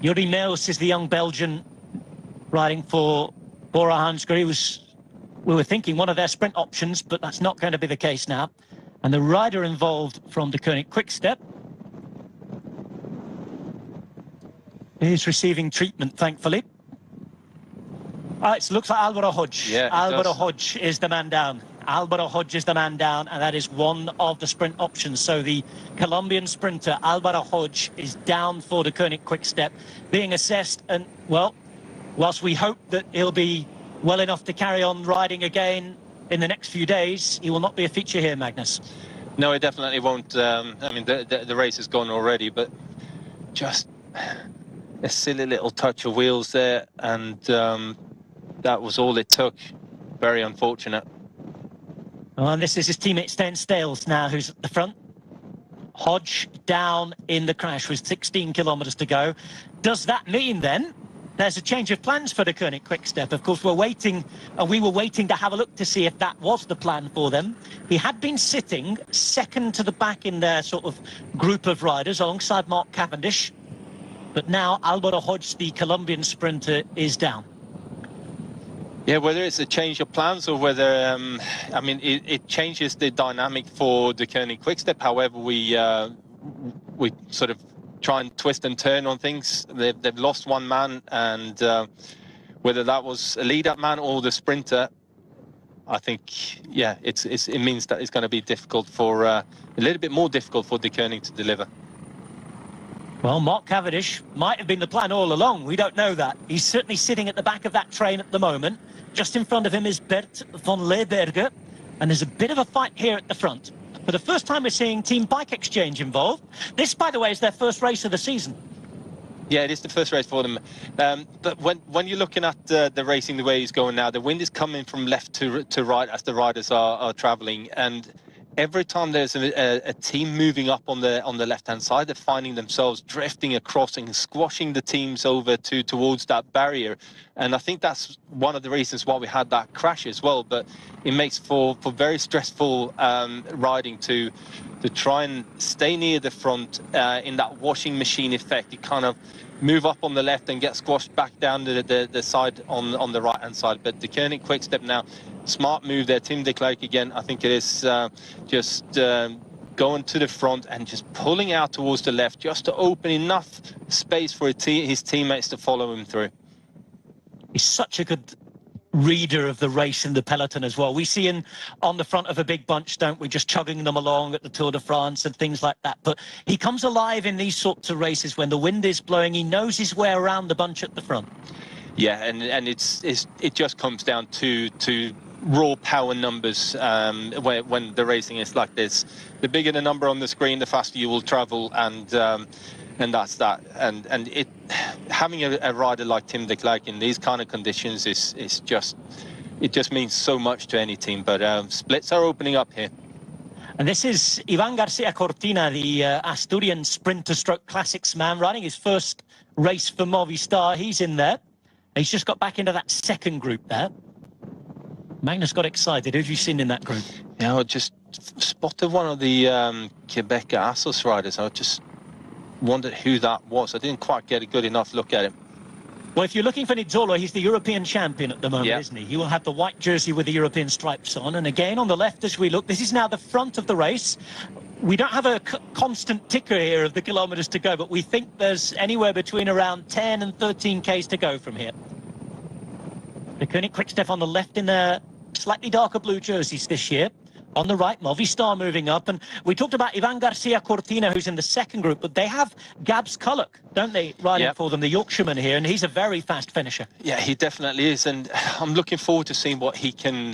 [SPEAKER 1] Jori Meus is the young Belgian riding for Bora Hansgrohe. We were thinking one of their sprint options, but that's not going to be the case now. And the rider involved from the Koenig Quick-Step is receiving treatment, thankfully. It looks like Alvaro Hodge.
[SPEAKER 2] Yeah,
[SPEAKER 1] Alvaro Hodge is the man down. Alvaro Hodge is the man down, and that is one of the sprint options. So the Colombian sprinter, Alvaro Hodge, is down for the Koenig Quick-Step, being assessed. And, well, whilst we hope that he'll be well enough to carry on riding again in the next few days, he will not be a feature here, Magnus.
[SPEAKER 2] No, it definitely won't. I mean, the race is gone already, but just a silly little touch of wheels there, and that was all it took. Very unfortunate.
[SPEAKER 1] Well, and this is his teammate Sten Stales now, who's at the front. Hodge down in the crash with 16 kilometres to go. Does that mean then there's a change of plans for the Koenig Quick-Step? Of course, we were waiting to have a look to see if that was the plan for them. He had been sitting second to the back in their sort of group of riders alongside Mark Cavendish. But now Alvaro Hodge, the Colombian sprinter, is down.
[SPEAKER 2] Yeah, whether it's a change of plans or whether, I mean, it changes the dynamic for the Koenig Quick-Step. However, we sort of try and twist and turn on things. They've lost one man, and whether that was a lead-up man or the sprinter, I think, yeah, it means that it's going to be difficult for a little bit more difficult for the Koenig to deliver.
[SPEAKER 1] Well, Mark Cavendish might have been the plan all along. We don't know that. He's certainly sitting at the back of that train at the moment. Just in front of him is Bert van Leeuwenberghe, and there's a bit of a fight here at the front. For the first time, we're seeing Team Bike Exchange involved. This, by the way, is their first race of the season.
[SPEAKER 2] Yeah, it is the first race for them. But when you're looking at the racing the way it's going now, the wind is coming from left to right as the riders are traveling, and every time there's a team moving up on the left-hand side, they're finding themselves drifting across and squashing the teams over towards that barrier. And I think that's one of the reasons why we had that crash as well. But it makes for very stressful riding to try and stay near the front in that washing machine effect. You kind of move up on the left and get squashed back down to the side on the right-hand side. But the Koenig Quick-Step now, smart move there. Tim de Klerk again, I think it is just going to the front and just pulling out towards the left, just to open enough space for his teammates to follow him through.
[SPEAKER 1] He's such a good reader of the race in the peloton as well. We see him on the front of a big bunch, don't we, just chugging them along at the Tour de France and things like that. But he comes alive in these sorts of races when the wind is blowing. He knows his way around the bunch at the front.
[SPEAKER 2] Yeah, and it just comes down to raw power numbers when the racing is like this. The bigger the number on the screen, the faster you will travel, and that's that. And having a rider like Tim de Klerk in these kind of conditions is just means so much to any team. But splits are opening up here.
[SPEAKER 1] And this is Ivan Garcia Cortina, the Asturian sprinter stroke classics man, riding his first race for Movistar. He's in there. He's just got back into that second group there. Magnus got excited. Who have you seen in that group?
[SPEAKER 2] Yeah, I just spotted one of the Quebec Assos riders. I just wondered who that was. I didn't quite get a good enough look at him.
[SPEAKER 1] Well, if you're looking for Nizzolo, he's the European champion at the moment,
[SPEAKER 2] yeah,
[SPEAKER 1] isn't he? He will have the white jersey with the European stripes on. And again, on the left as we look, this is now the front of the race. We don't have a constant ticker here of the kilometres to go, but we think there's anywhere between around 10 and 13 Ks to go from here. The Koenig Quickstep on the left in their slightly darker blue jerseys this year. On the right, Movistar moving up. And we talked about Ivan Garcia Cortina, who's in the second group, but they have Gabs Culloch, don't they, riding for them, the Yorkshireman here, and he's a very fast finisher. Yeah,
[SPEAKER 2] he definitely is, and I'm looking forward to seeing what he can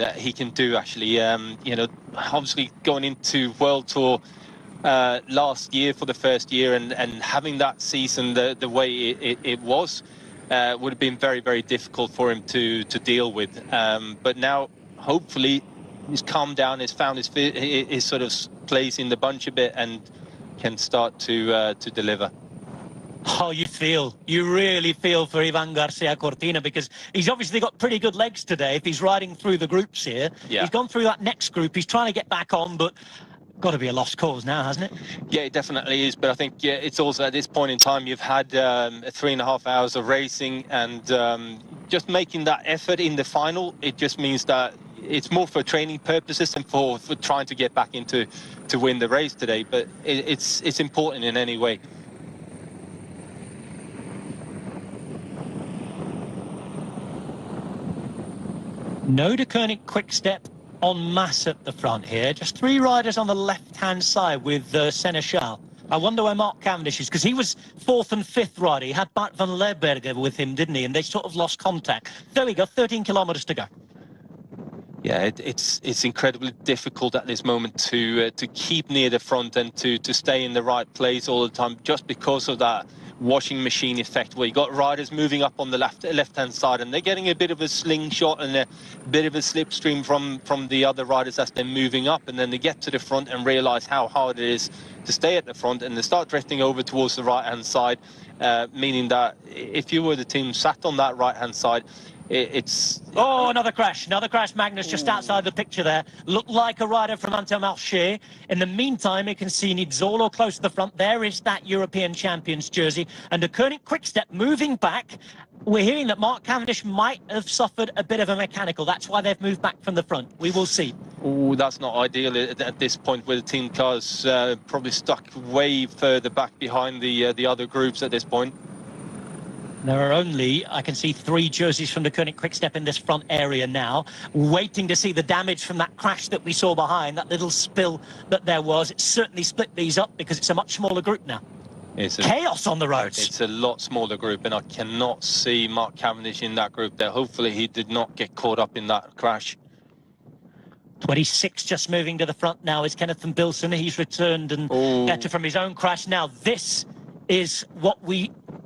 [SPEAKER 2] do, actually. You know, obviously going into World Tour last year for the first year, and having that season the way it was, would have been very, very difficult for him to deal with. But now, hopefully, he's calmed down, he's found his sort of place in the bunch a bit, and can start to deliver.
[SPEAKER 1] Oh, you really feel for Ivan Garcia Cortina, because he's obviously got pretty good legs today if he's riding through the groups here. Yeah. He's gone through that next group, he's trying to get back on, but got to be a lost cause now, hasn't it?
[SPEAKER 2] Yeah, it definitely is, but I think it's also at this point in time you've had 3.5 hours of racing, and just making that effort in the final, it just means that it's more for training purposes than for trying to get back into to win the race today, but it's important in any way.
[SPEAKER 1] No De Koenig Quickstep en masse at the front here. Just three riders on the left-hand side with Seneschal. I wonder where Mark Cavendish is, because he was fourth and fifth rider. He had Bart van Leeuwenberger with him, didn't he? And they sort of lost contact. There we go, 13 kilometres to go.
[SPEAKER 2] Yeah, it's incredibly difficult at this moment to keep near the front and to stay in the right place all the time, just because of that washing machine effect, where you got riders moving up on the left-hand side, and they're getting a bit of a slingshot and a bit of a slipstream from the other riders as they're moving up, and then they get to the front and realize how hard it is to stay at the front, and they start drifting over towards the right-hand side, meaning that if you were the team sat on that right-hand side, it's...
[SPEAKER 1] Oh, another crash, Magnus, just outside the picture there. Looked like a rider from Intermarché. In the meantime, you can see Nizzolo close to the front. There is that European Champions jersey. And the Koenig Quickstep moving back. We're hearing that Mark Cavendish might have suffered a bit of a mechanical. That's why they've moved back from the front. We will see.
[SPEAKER 2] Oh, that's not ideal at this point, where the team cars probably stuck way further back behind the other groups at this point.
[SPEAKER 1] There are only, I can see, 3 jerseys from the Koenig Quickstep in this front area now, waiting to see the damage from that crash that we saw behind, that little spill that there was. It certainly split these up because it's a much smaller group now. It's chaos on the roads.
[SPEAKER 2] It's a lot smaller group, and I cannot see Mark Cavendish in that group there. Hopefully he did not get caught up in that crash.
[SPEAKER 1] 26 just moving to the front now is Kenneth van Bilsen. He's returned and better from his own crash. Now this is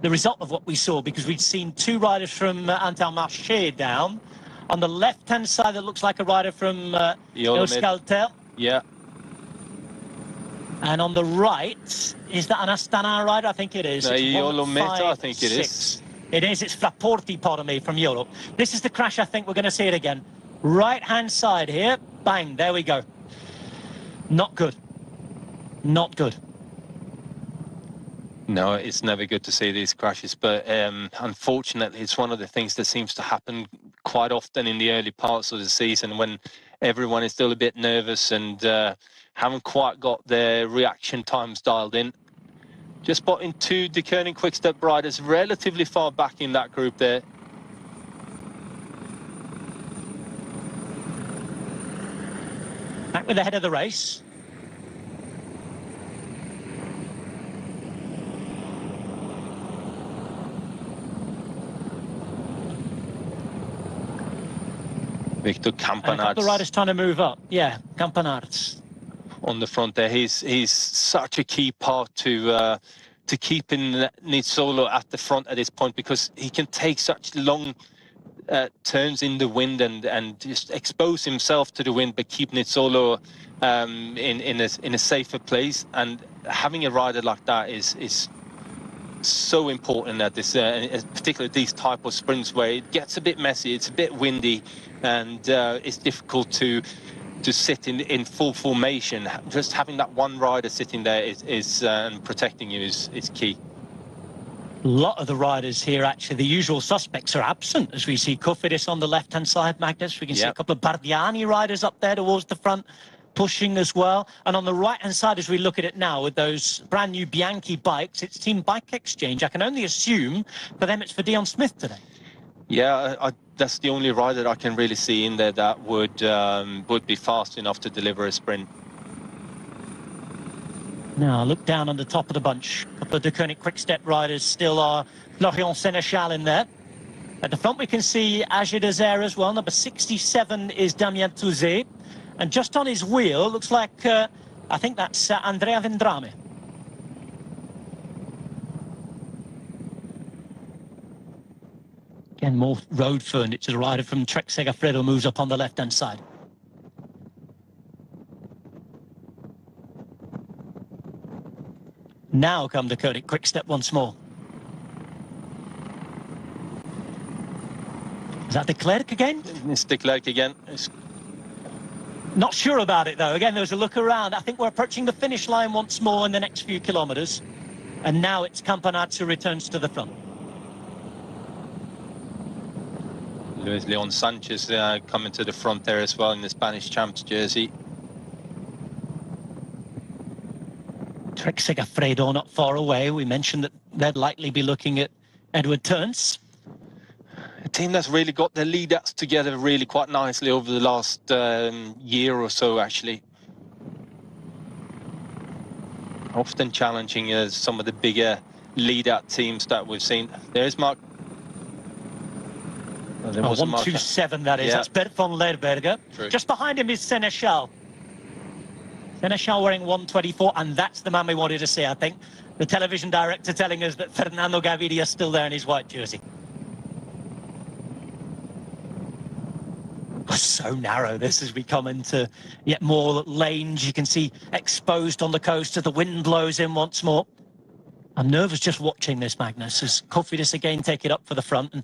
[SPEAKER 1] the result of what we saw, because we'd seen 2 riders from Intermarché down. On the left-hand side, that looks like a rider from Euskaltel.
[SPEAKER 2] Yeah.
[SPEAKER 1] And on the right, is that an Astana rider? I think it is.
[SPEAKER 2] Yolometa, I think it is.
[SPEAKER 1] It is. It's Fraporti Porome from Europe. This is the crash. I think we're going to see it again. Right-hand side here. Bang. There we go. Not good. Not good.
[SPEAKER 2] No, it's never good to see these crashes, but unfortunately, it's one of the things that seems to happen quite often in the early parts of the season when everyone is still a bit nervous and haven't quite got their reaction times dialed in. Just spotting two De Koning Quick-Step riders relatively far back in that group there.
[SPEAKER 1] Back with the head of the race.
[SPEAKER 2] Victor Campanarts.
[SPEAKER 1] The rider's trying to move up. Yeah, Campanarts.
[SPEAKER 2] On the front there, he's such a key part to keeping Nizzolo at the front at this point, because he can take such long turns in the wind and just expose himself to the wind, but keep Nizzolo in a safer place. And having a rider like that is so important at this, particularly these type of sprints where it gets a bit messy, it's a bit windy, and it's difficult to sit in full formation. Just having that one rider sitting there is protecting you is key.
[SPEAKER 1] A lot of the riders here, actually, the usual suspects are absent, as we see Cofidis on the left-hand side, Magnus. We can see a couple of Bardiani riders up there towards the front, pushing as well. And on the right-hand side, as we look at it now, with those brand new Bianchi bikes, it's Team Bike Exchange. I can only assume for them it's for Dion Smith today.
[SPEAKER 2] Yeah, that's the only rider that I can really see in there that would be fast enough to deliver a sprint.
[SPEAKER 1] Now, look down on the top of the bunch. A couple of De Koning Quick-Step riders still are Florian Sénéchal in there. At the front, we can see Age Desert as well. Number 67 is Damien Touzé. And just on his wheel, looks like, I think that's Andrea Vendrame. Again, more road furniture. The rider from Trek Segafredo moves up on the left-hand side. Now come the Koning Quick-Step once more. Is that de Klerk again?
[SPEAKER 2] It's de Klerk again.
[SPEAKER 1] Not sure about it, though. Again, there was a look around. I think we're approaching the finish line once more in the next few kilometres. And now it's Campanarts who returns to the front.
[SPEAKER 2] Luis Leon Sanchez coming to the front there as well in the Spanish champs jersey.
[SPEAKER 1] Trek Segafredo not far away. We mentioned that they'd likely be looking at Edward Turns.
[SPEAKER 2] A team that's really got their lead-outs together really quite nicely over the last year or so, actually. Often challenging some of the bigger lead-out teams that we've seen. There's Mark.
[SPEAKER 1] Oh, 127, that is. Yeah. That's Bert van Leerberger.
[SPEAKER 2] True.
[SPEAKER 1] Just behind him is Sénéchal. Sénéchal wearing 124, and that's the man we wanted to see, I think. The television director telling us that Fernando Gaviria is still there in his white jersey. So narrow, this, as we come into yet more lanes. You can see exposed on the coast as the wind blows in once more. I'm nervous just watching this, Magnus, as Cofidis again take it up for the front. And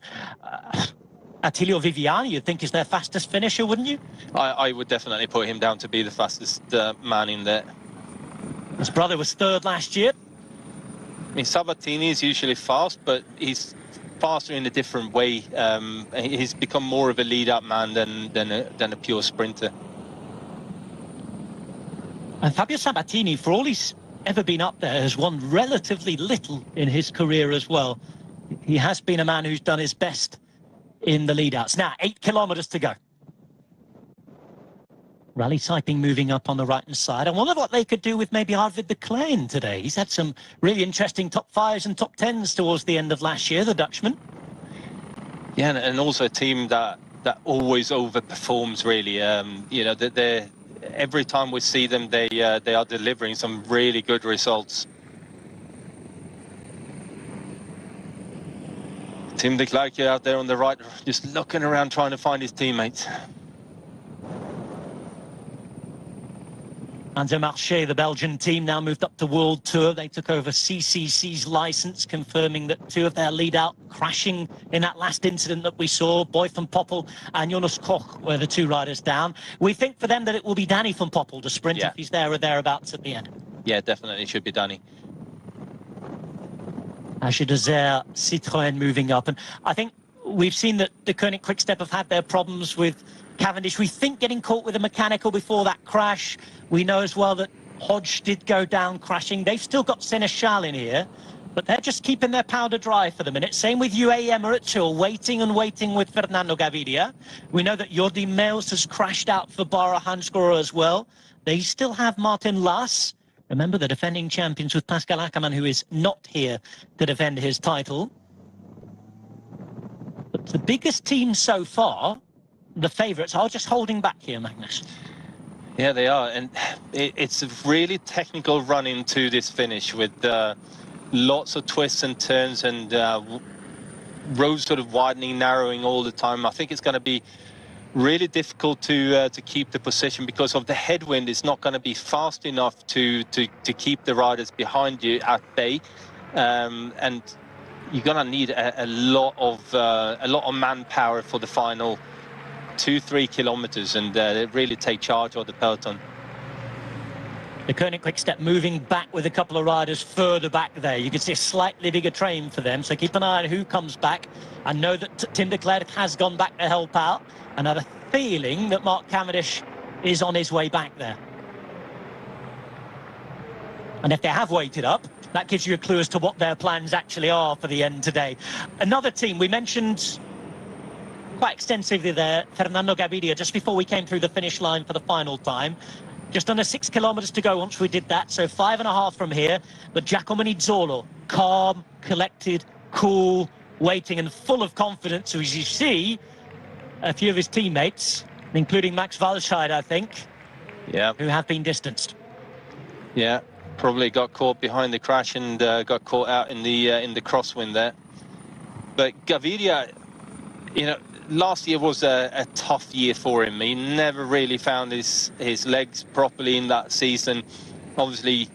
[SPEAKER 1] Attilio Viviani, you'd think, is their fastest finisher, wouldn't you?
[SPEAKER 2] I would definitely put him down to be the fastest man in there.
[SPEAKER 1] His brother was third last year.
[SPEAKER 2] I mean, Sabatini is usually fast, but he's faster in a different way. He's become more of a lead-up man than a pure sprinter.
[SPEAKER 1] And Fabio Sabatini, for all he's ever been up there, has won relatively little in his career as well. He has been a man who's done his best in the lead-outs. Now, 8 kilometres to go. Rally typing moving up on the right-hand side. I wonder what they could do with maybe Arvid de Klein today. He's had some really interesting top 5s and top 10s towards the end of last year, the Dutchman.
[SPEAKER 2] Yeah, and also a team that always overperforms, really. You know, they're every time we see them, they are delivering some really good results. Tim de Klerk out there on the right, just looking around trying to find his teammates.
[SPEAKER 1] Intermarché, the Belgian team, now moved up to World Tour. They took over CCC's license, confirming that 2 of their lead-out crashing in that last incident that we saw. Boy van Poppel and Jonas Koch were the 2 riders down. We think for them that it will be Danny van Poppel to sprint if he's there or thereabouts at the end.
[SPEAKER 2] Yeah, definitely should be Danny.
[SPEAKER 1] Age Desert, Citroën moving up. And I think we've seen that the Koenig Quick-Step have had their problems with Cavendish. We think getting caught with a mechanical before that crash. We know as well that Hodge did go down crashing. They've still got Seneschal in here, but they're just keeping their powder dry for the minute. Same with UAE Emirates, who are waiting and waiting with Fernando Gaviria. We know that Jordi Meus has crashed out for Bora Hansgrohe as well. They still have Martin Lass. Remember, the defending champions with Pascal Ackermann, who is not here to defend his title. But the biggest team so far, the favourites, are just holding back here, Magnus.
[SPEAKER 2] Yeah, they are, and it's a really technical run into this finish with lots of twists and turns and roads sort of widening, narrowing all the time. I think it's going to be really difficult to keep the position because of the headwind. It's not going to be fast enough to keep the riders behind you at bay, and you're going to need a lot of manpower for the final 2-3 kilometers and really take charge of the peloton.
[SPEAKER 1] The Koenig Quick-Step moving back with a couple of riders further back there. You can see a slightly bigger train for them, so keep an eye on who comes back. I know that Tim de Klerk has gone back to help out, and I have a feeling that Mark Cavendish is on his way back there. And if they have waited up, that gives you a clue as to what their plans actually are for the end today. Another team we mentioned quite extensively there, Fernando Gaviria, just before we came through the finish line for the final time. Just under 6 kilometers to go once we did that, so 5.5 from here. But Giacomo Nizzolo, calm, collected, cool, waiting and full of confidence. So as you see, a few of his teammates, including Max Walscheid, I think, who have been distanced.
[SPEAKER 2] Yeah, probably got caught behind the crash and got caught out in the crosswind there. But Gaviria, you know, last year was a tough year for him. He never really found his legs properly in that season. Obviously,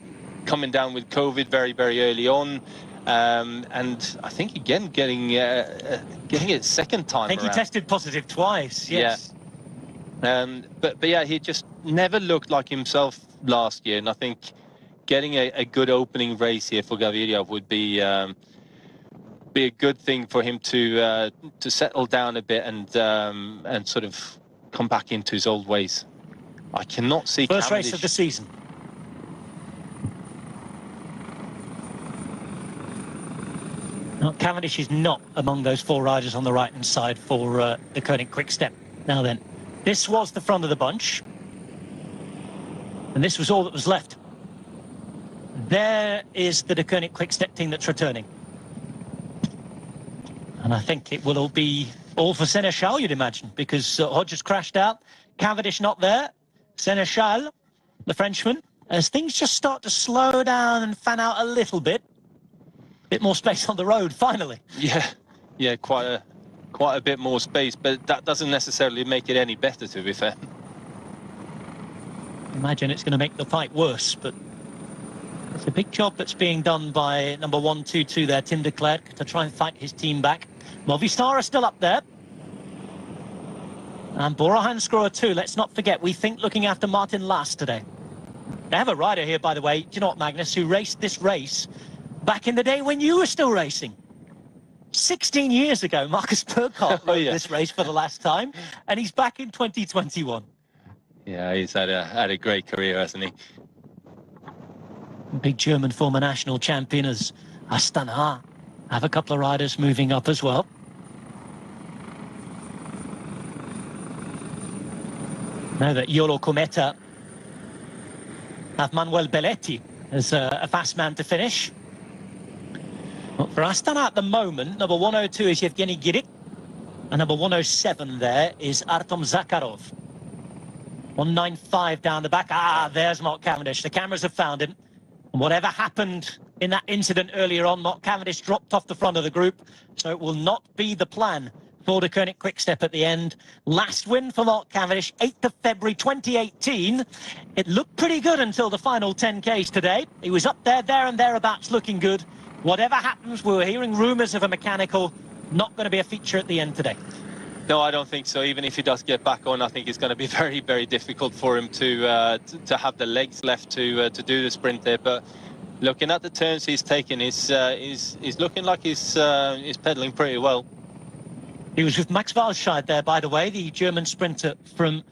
[SPEAKER 2] coming down with COVID very, very early on. And I think, again, getting it second time
[SPEAKER 1] I think
[SPEAKER 2] around.
[SPEAKER 1] he tested positive twice, yes.
[SPEAKER 2] Yeah. But yeah, he just never looked like himself last year. And I think getting a good opening race here for Gaviria would be a good thing for him to settle down a bit and sort of come back into his old ways. I cannot see
[SPEAKER 1] First
[SPEAKER 2] Cavendish.
[SPEAKER 1] race of the season. Now, Cavendish is not among those 4 riders on the right-hand side for the Koenig Quick-Step. Now then, this was the front of the bunch. And this was all that was left. There is the Koenig Quick-Step team that's returning. And I think it will all be all for Seneschal, you'd imagine, because Hodge has crashed out. Cavendish not there. Seneschal, the Frenchman, as things just start to slow down and fan out a little bit. Bit more space on the road, finally.
[SPEAKER 2] Yeah, quite a bit more space, but that doesn't necessarily make it any better, to be fair.
[SPEAKER 1] Imagine it's going to make the fight worse, but it's a big job that's being done by number 122 there, Tim de Klerk, to try and fight his team back. Movistar are still up there. And Bora Hansgrohe too, let's not forget, we think looking after Martin Lass today. They have a rider here, by the way, do you know what, Magnus, who raced this race back in the day when you were still racing. 16 years ago, Marcus Burkhardt rode this race for the last time, and he's back in 2021.
[SPEAKER 2] Yeah, he's had a great career, hasn't he?
[SPEAKER 1] Big German former national champion as Astana have a couple of riders moving up as well. Now that Yolo Cometa have Manuel Belletti as a fast man to finish. Well, for Astana at the moment, number 102 is Yevgeny Girik, and number 107 there is Artem Zakharov. 195 down the back. There's Mark Cavendish. The cameras have found him. And whatever happened in that incident earlier on, Mark Cavendish dropped off the front of the group, so it will not be the plan for the Koenig Quick-Step at the end. Last win for Mark Cavendish, 8th of February 2018. It looked pretty good until the final 10Ks today. He was up there and thereabouts, looking good. Whatever happens, we were hearing rumours of a mechanical, not going to be a feature at the end today.
[SPEAKER 2] No, I don't think so. Even if he does get back on, I think it's going to be very, very difficult for him to have the legs left to do the sprint there. But looking at the turns he's taken, he's looking like he's pedaling pretty well.
[SPEAKER 1] He was with Max Walscheid there, by the way, the German sprinter from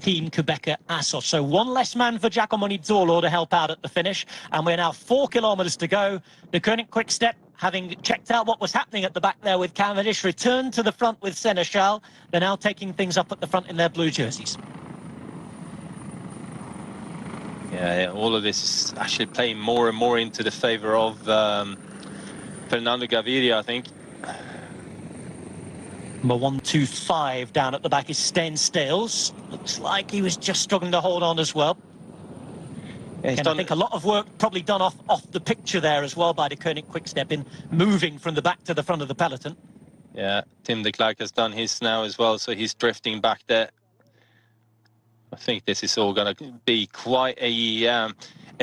[SPEAKER 1] Team Quebecer Assos. So one less man for Giacomo Nizzolo to help out at the finish. And we're now 4 kilometres to go. The Koenig Quick-Step, having checked out what was happening at the back there with Cavendish, returned to the front with Seneschal. They're now taking things up at the front in their blue jerseys.
[SPEAKER 2] Yeah, all of this is actually playing more and more into the favour of Fernando Gaviria, I think.
[SPEAKER 1] Number 125 down at the back is Sten Stales. Looks like he was just struggling to hold on as well.
[SPEAKER 2] Yeah,
[SPEAKER 1] and I think a lot of work probably done off the picture there as well by the Koenig Quick-Step in moving from the back to the front of the peloton.
[SPEAKER 2] Yeah, Tim de Klerk has done his now as well, so he's drifting back there. I think this is all going to be quite a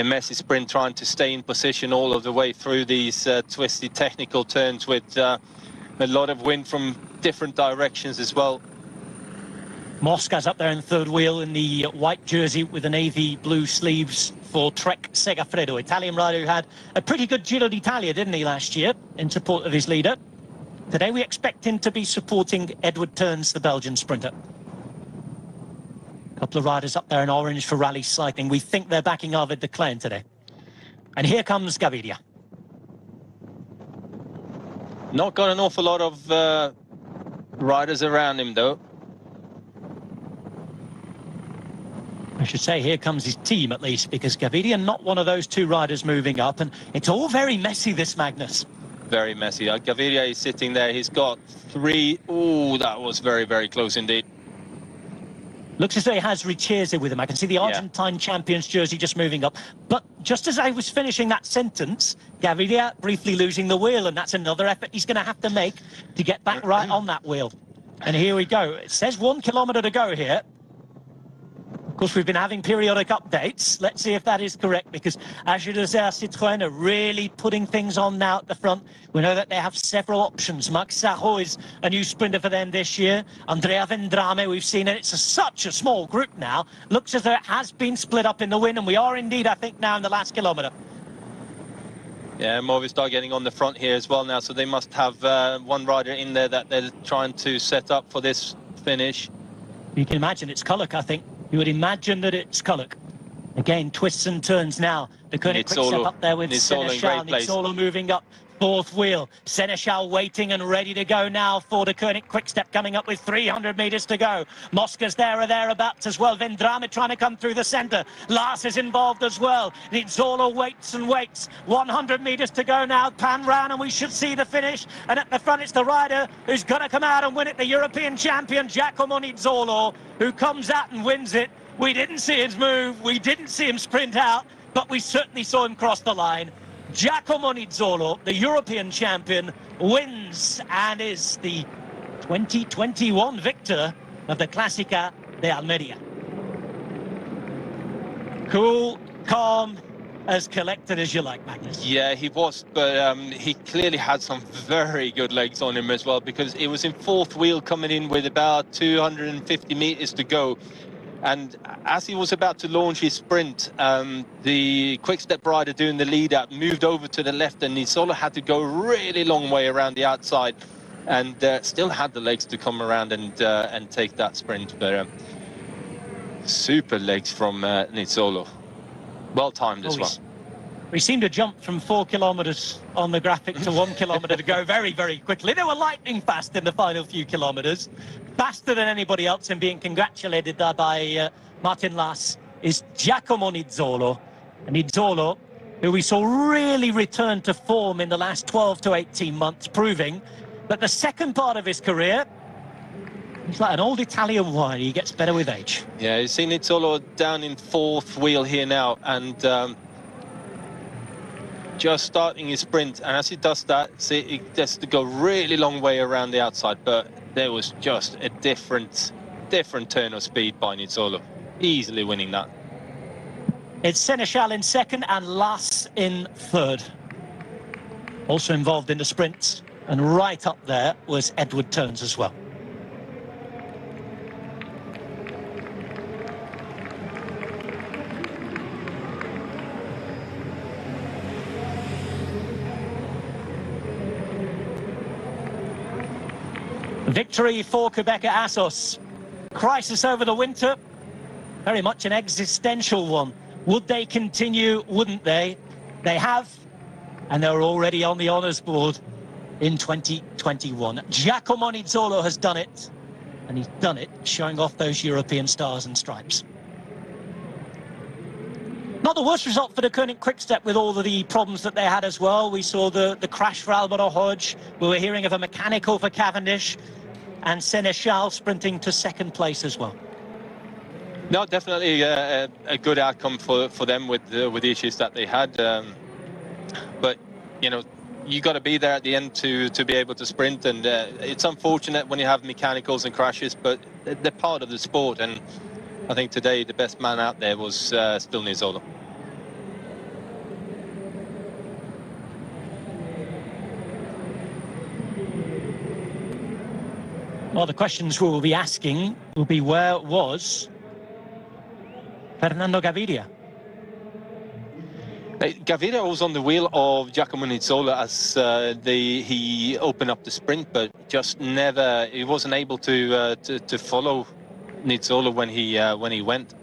[SPEAKER 2] messy sprint, trying to stay in position all of the way through these twisty technical turns with a lot of wind from different directions as well.
[SPEAKER 1] Mosca's up there in third wheel in the white jersey with the navy blue sleeves for Trek Segafredo, Italian rider who had a pretty good Giro d'Italia, didn't he, last year, in support of his leader. Today we expect him to be supporting Edward Teuns, the Belgian sprinter. A couple of riders up there in orange for rally cycling. We think they're backing Arvid de Klein today. And here comes Gaviria.
[SPEAKER 2] Not got an awful lot of riders around him, though.
[SPEAKER 1] I should say here comes his team, at least, because Gaviria not one of those two riders moving up. And it's all very messy, this, Magnus.
[SPEAKER 2] Very messy. Gaviria is sitting there. He's got 3. Ooh, that was very, very close indeed.
[SPEAKER 1] Looks as though he has Richese with him. I can see the Argentine champion's jersey just moving up. But just as I was finishing that sentence, Gaviria briefly losing the wheel, and that's another effort he's going to have to make to get back right on that wheel. And here we go. It says 1 kilometre to go here. Of course, we've been having periodic updates. Let's see if that is correct, because AG Citroën are really putting things on now at the front. We know that they have several options. Max Sarro is a new sprinter for them this year. Andrea Vendrame, we've seen it. It's such a small group now. Looks as though it has been split up in the win, and we are indeed, I think, now in the last kilometre.
[SPEAKER 2] Yeah, Movistar getting on the front here as well now, so they must have one rider in there that they're trying to set up for this finish.
[SPEAKER 1] You can imagine it's Kullock, I think. You would imagine that it's Kullock. Again, twists and turns now. The Koenig Quick-Step up there with Seneschal. Nizzolo moving up fourth wheel. Seneschal waiting and ready to go now for the Koenig Quick-Step, coming up with 300 metres to go. Mosca's there or thereabouts as well. Vendrame trying to come through the centre. Lars is involved as well. Nizzolo waits and waits. 100 metres to go now. Pan round and we should see the finish. And at the front it's the rider who's going to come out and win it, the European champion Giacomo Nizzolo, who comes out and wins it. We didn't see his move. We didn't see him sprint out, but we certainly saw him cross the line. Giacomo Nizzolo, the European champion, wins and is the 2021 victor of the Classica de Almeria. Cool, calm, as collected as you like, Magnus.
[SPEAKER 2] Yeah, he was, but he clearly had some very good legs on him as well, because it was in fourth wheel coming in with about 250 metres to go. And as he was about to launch his sprint, the Quick-Step rider doing the lead out moved over to the left, and Nizzolo had to go a really long way around the outside, and still had the legs to come around and take that sprint. But super legs from Nizzolo. Well timed as well.
[SPEAKER 1] We seemed to jump from 4 kilometres on the graphic to 1 kilometre to go very, very quickly. They were lightning fast in the final few kilometres. Faster than anybody else, and being congratulated by Martin Lass is Giacomo Nizzolo. And Nizzolo, who we saw really return to form in the last 12 to 18 months, proving that the second part of his career, he's like an old Italian wine. He gets better with age.
[SPEAKER 2] Yeah, you see Nizzolo down in fourth wheel here now, and just starting his sprint, and as he does that, see, he gets to go really long way around the outside, but there was just a different turn of speed by Nizzolo, easily winning that.
[SPEAKER 1] It's Seneschal in second and Lass in third. Also involved in the sprints, and right up there was Edward Teuns as well.
[SPEAKER 4] Victory for Quebecer Assos. Crisis over the winter, very much an existential one. Would they continue? Wouldn't they? They have, and they're already on the honours board in 2021. Giacomo Nizzolo has done it, and he's done it showing off those European stars and stripes. Not the worst result for the Koenig Quickstep with all of the problems that they had as well. We saw the crash for Álvaro Hodge. We were hearing of a mechanical for Cavendish, and Sénéchal sprinting to second place as well.
[SPEAKER 2] No, definitely a good outcome for them with the issues that they had. But, you know, you got to be there at the end to be able to sprint, and it's unfortunate when you have mechanicals and crashes, but they're part of the sport. And I think today the best man out there was still Nizzolo.
[SPEAKER 4] Well, the questions we will be asking will be, where was Fernando Gaviria?
[SPEAKER 2] Gaviria was on the wheel of Giacomo Nizzolo as he opened up the sprint, but just never, he wasn't able to follow Nizzolo when he went.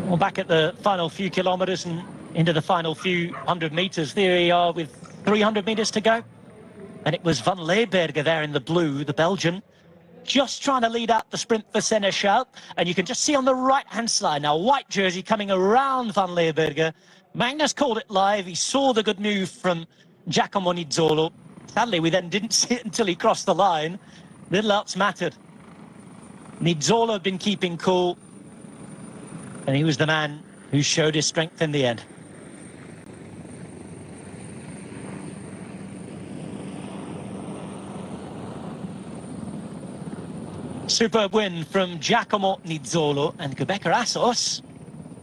[SPEAKER 4] Well, back at the final few kilometres and into the final few 100 metres, there we are with 300 metres to go. And it was Van Leeuwenberghe there in the blue, the Belgian, just trying to lead out the sprint for Sénéchal. And you can just see on the right-hand side now, white jersey coming around Van Leeuwenberghe. Magnus called it live. He saw the good move from Giacomo Nizzolo. Sadly, we then didn't see it until he crossed the line. Little else mattered. Nizzolo had been keeping cool, and he was the man who showed his strength in the end. Superb win from Giacomo Nizzolo, and Quebecer Assos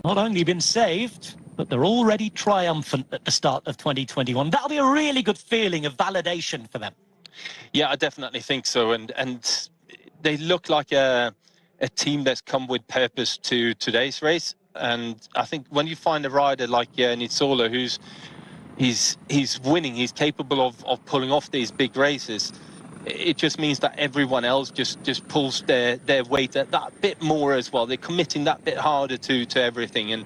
[SPEAKER 4] not only been saved, but they're already triumphant at the start of 2021. That'll be a really good feeling of validation for them.
[SPEAKER 2] Yeah, I definitely think so. And they look like a team that's come with purpose to today's race. And I think when you find a rider like Nizzolo, he's winning, he's capable of pulling off these big races, it just means that everyone else just pulls their weight at that bit more as well. They're committing that bit harder to everything. And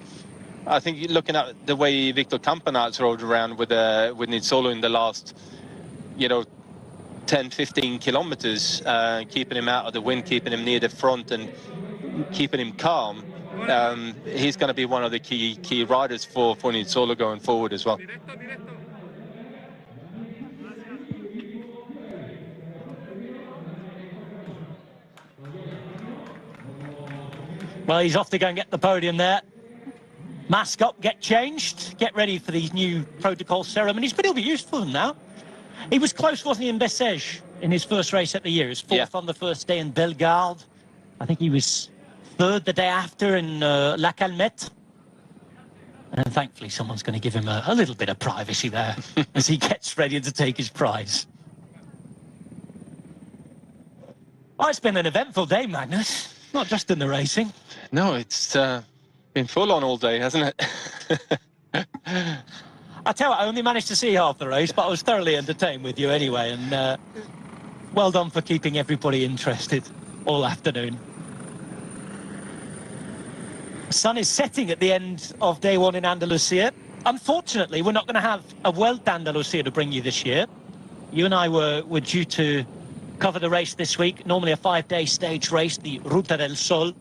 [SPEAKER 2] I think looking at the way Victor Campenaerts rode around with Nizzolo in the last, 10, 15 kilometers, keeping him out of the wind, keeping him near the front and keeping him calm, he's going to be one of the key riders for Nizzolo going forward as well.
[SPEAKER 4] Well, he's off to go and get the podium there. Mask up, get changed, get ready for these new protocol ceremonies, but he'll be used for them now. He was close, wasn't he, in Bessèges in his first race at the year? He was fourth on the first day in Bellegarde. I think he was third the day after in La Calmette. And thankfully someone's going to give him a little bit of privacy there as he gets ready to take his prize. Oh, it's been an eventful day, Magnus. Not just in the racing.
[SPEAKER 2] No, it's been full on all day, hasn't it?
[SPEAKER 4] I tell you what, I only managed to see half the race, but I was thoroughly entertained with you anyway. And well done for keeping everybody interested all afternoon. The sun is setting at the end of day one in Andalusia. Unfortunately, we're not going to have a Vuelta Andalusia to bring you this year. You and I were due to cover the race this week, normally a 5-day stage race, the Ruta del Sol.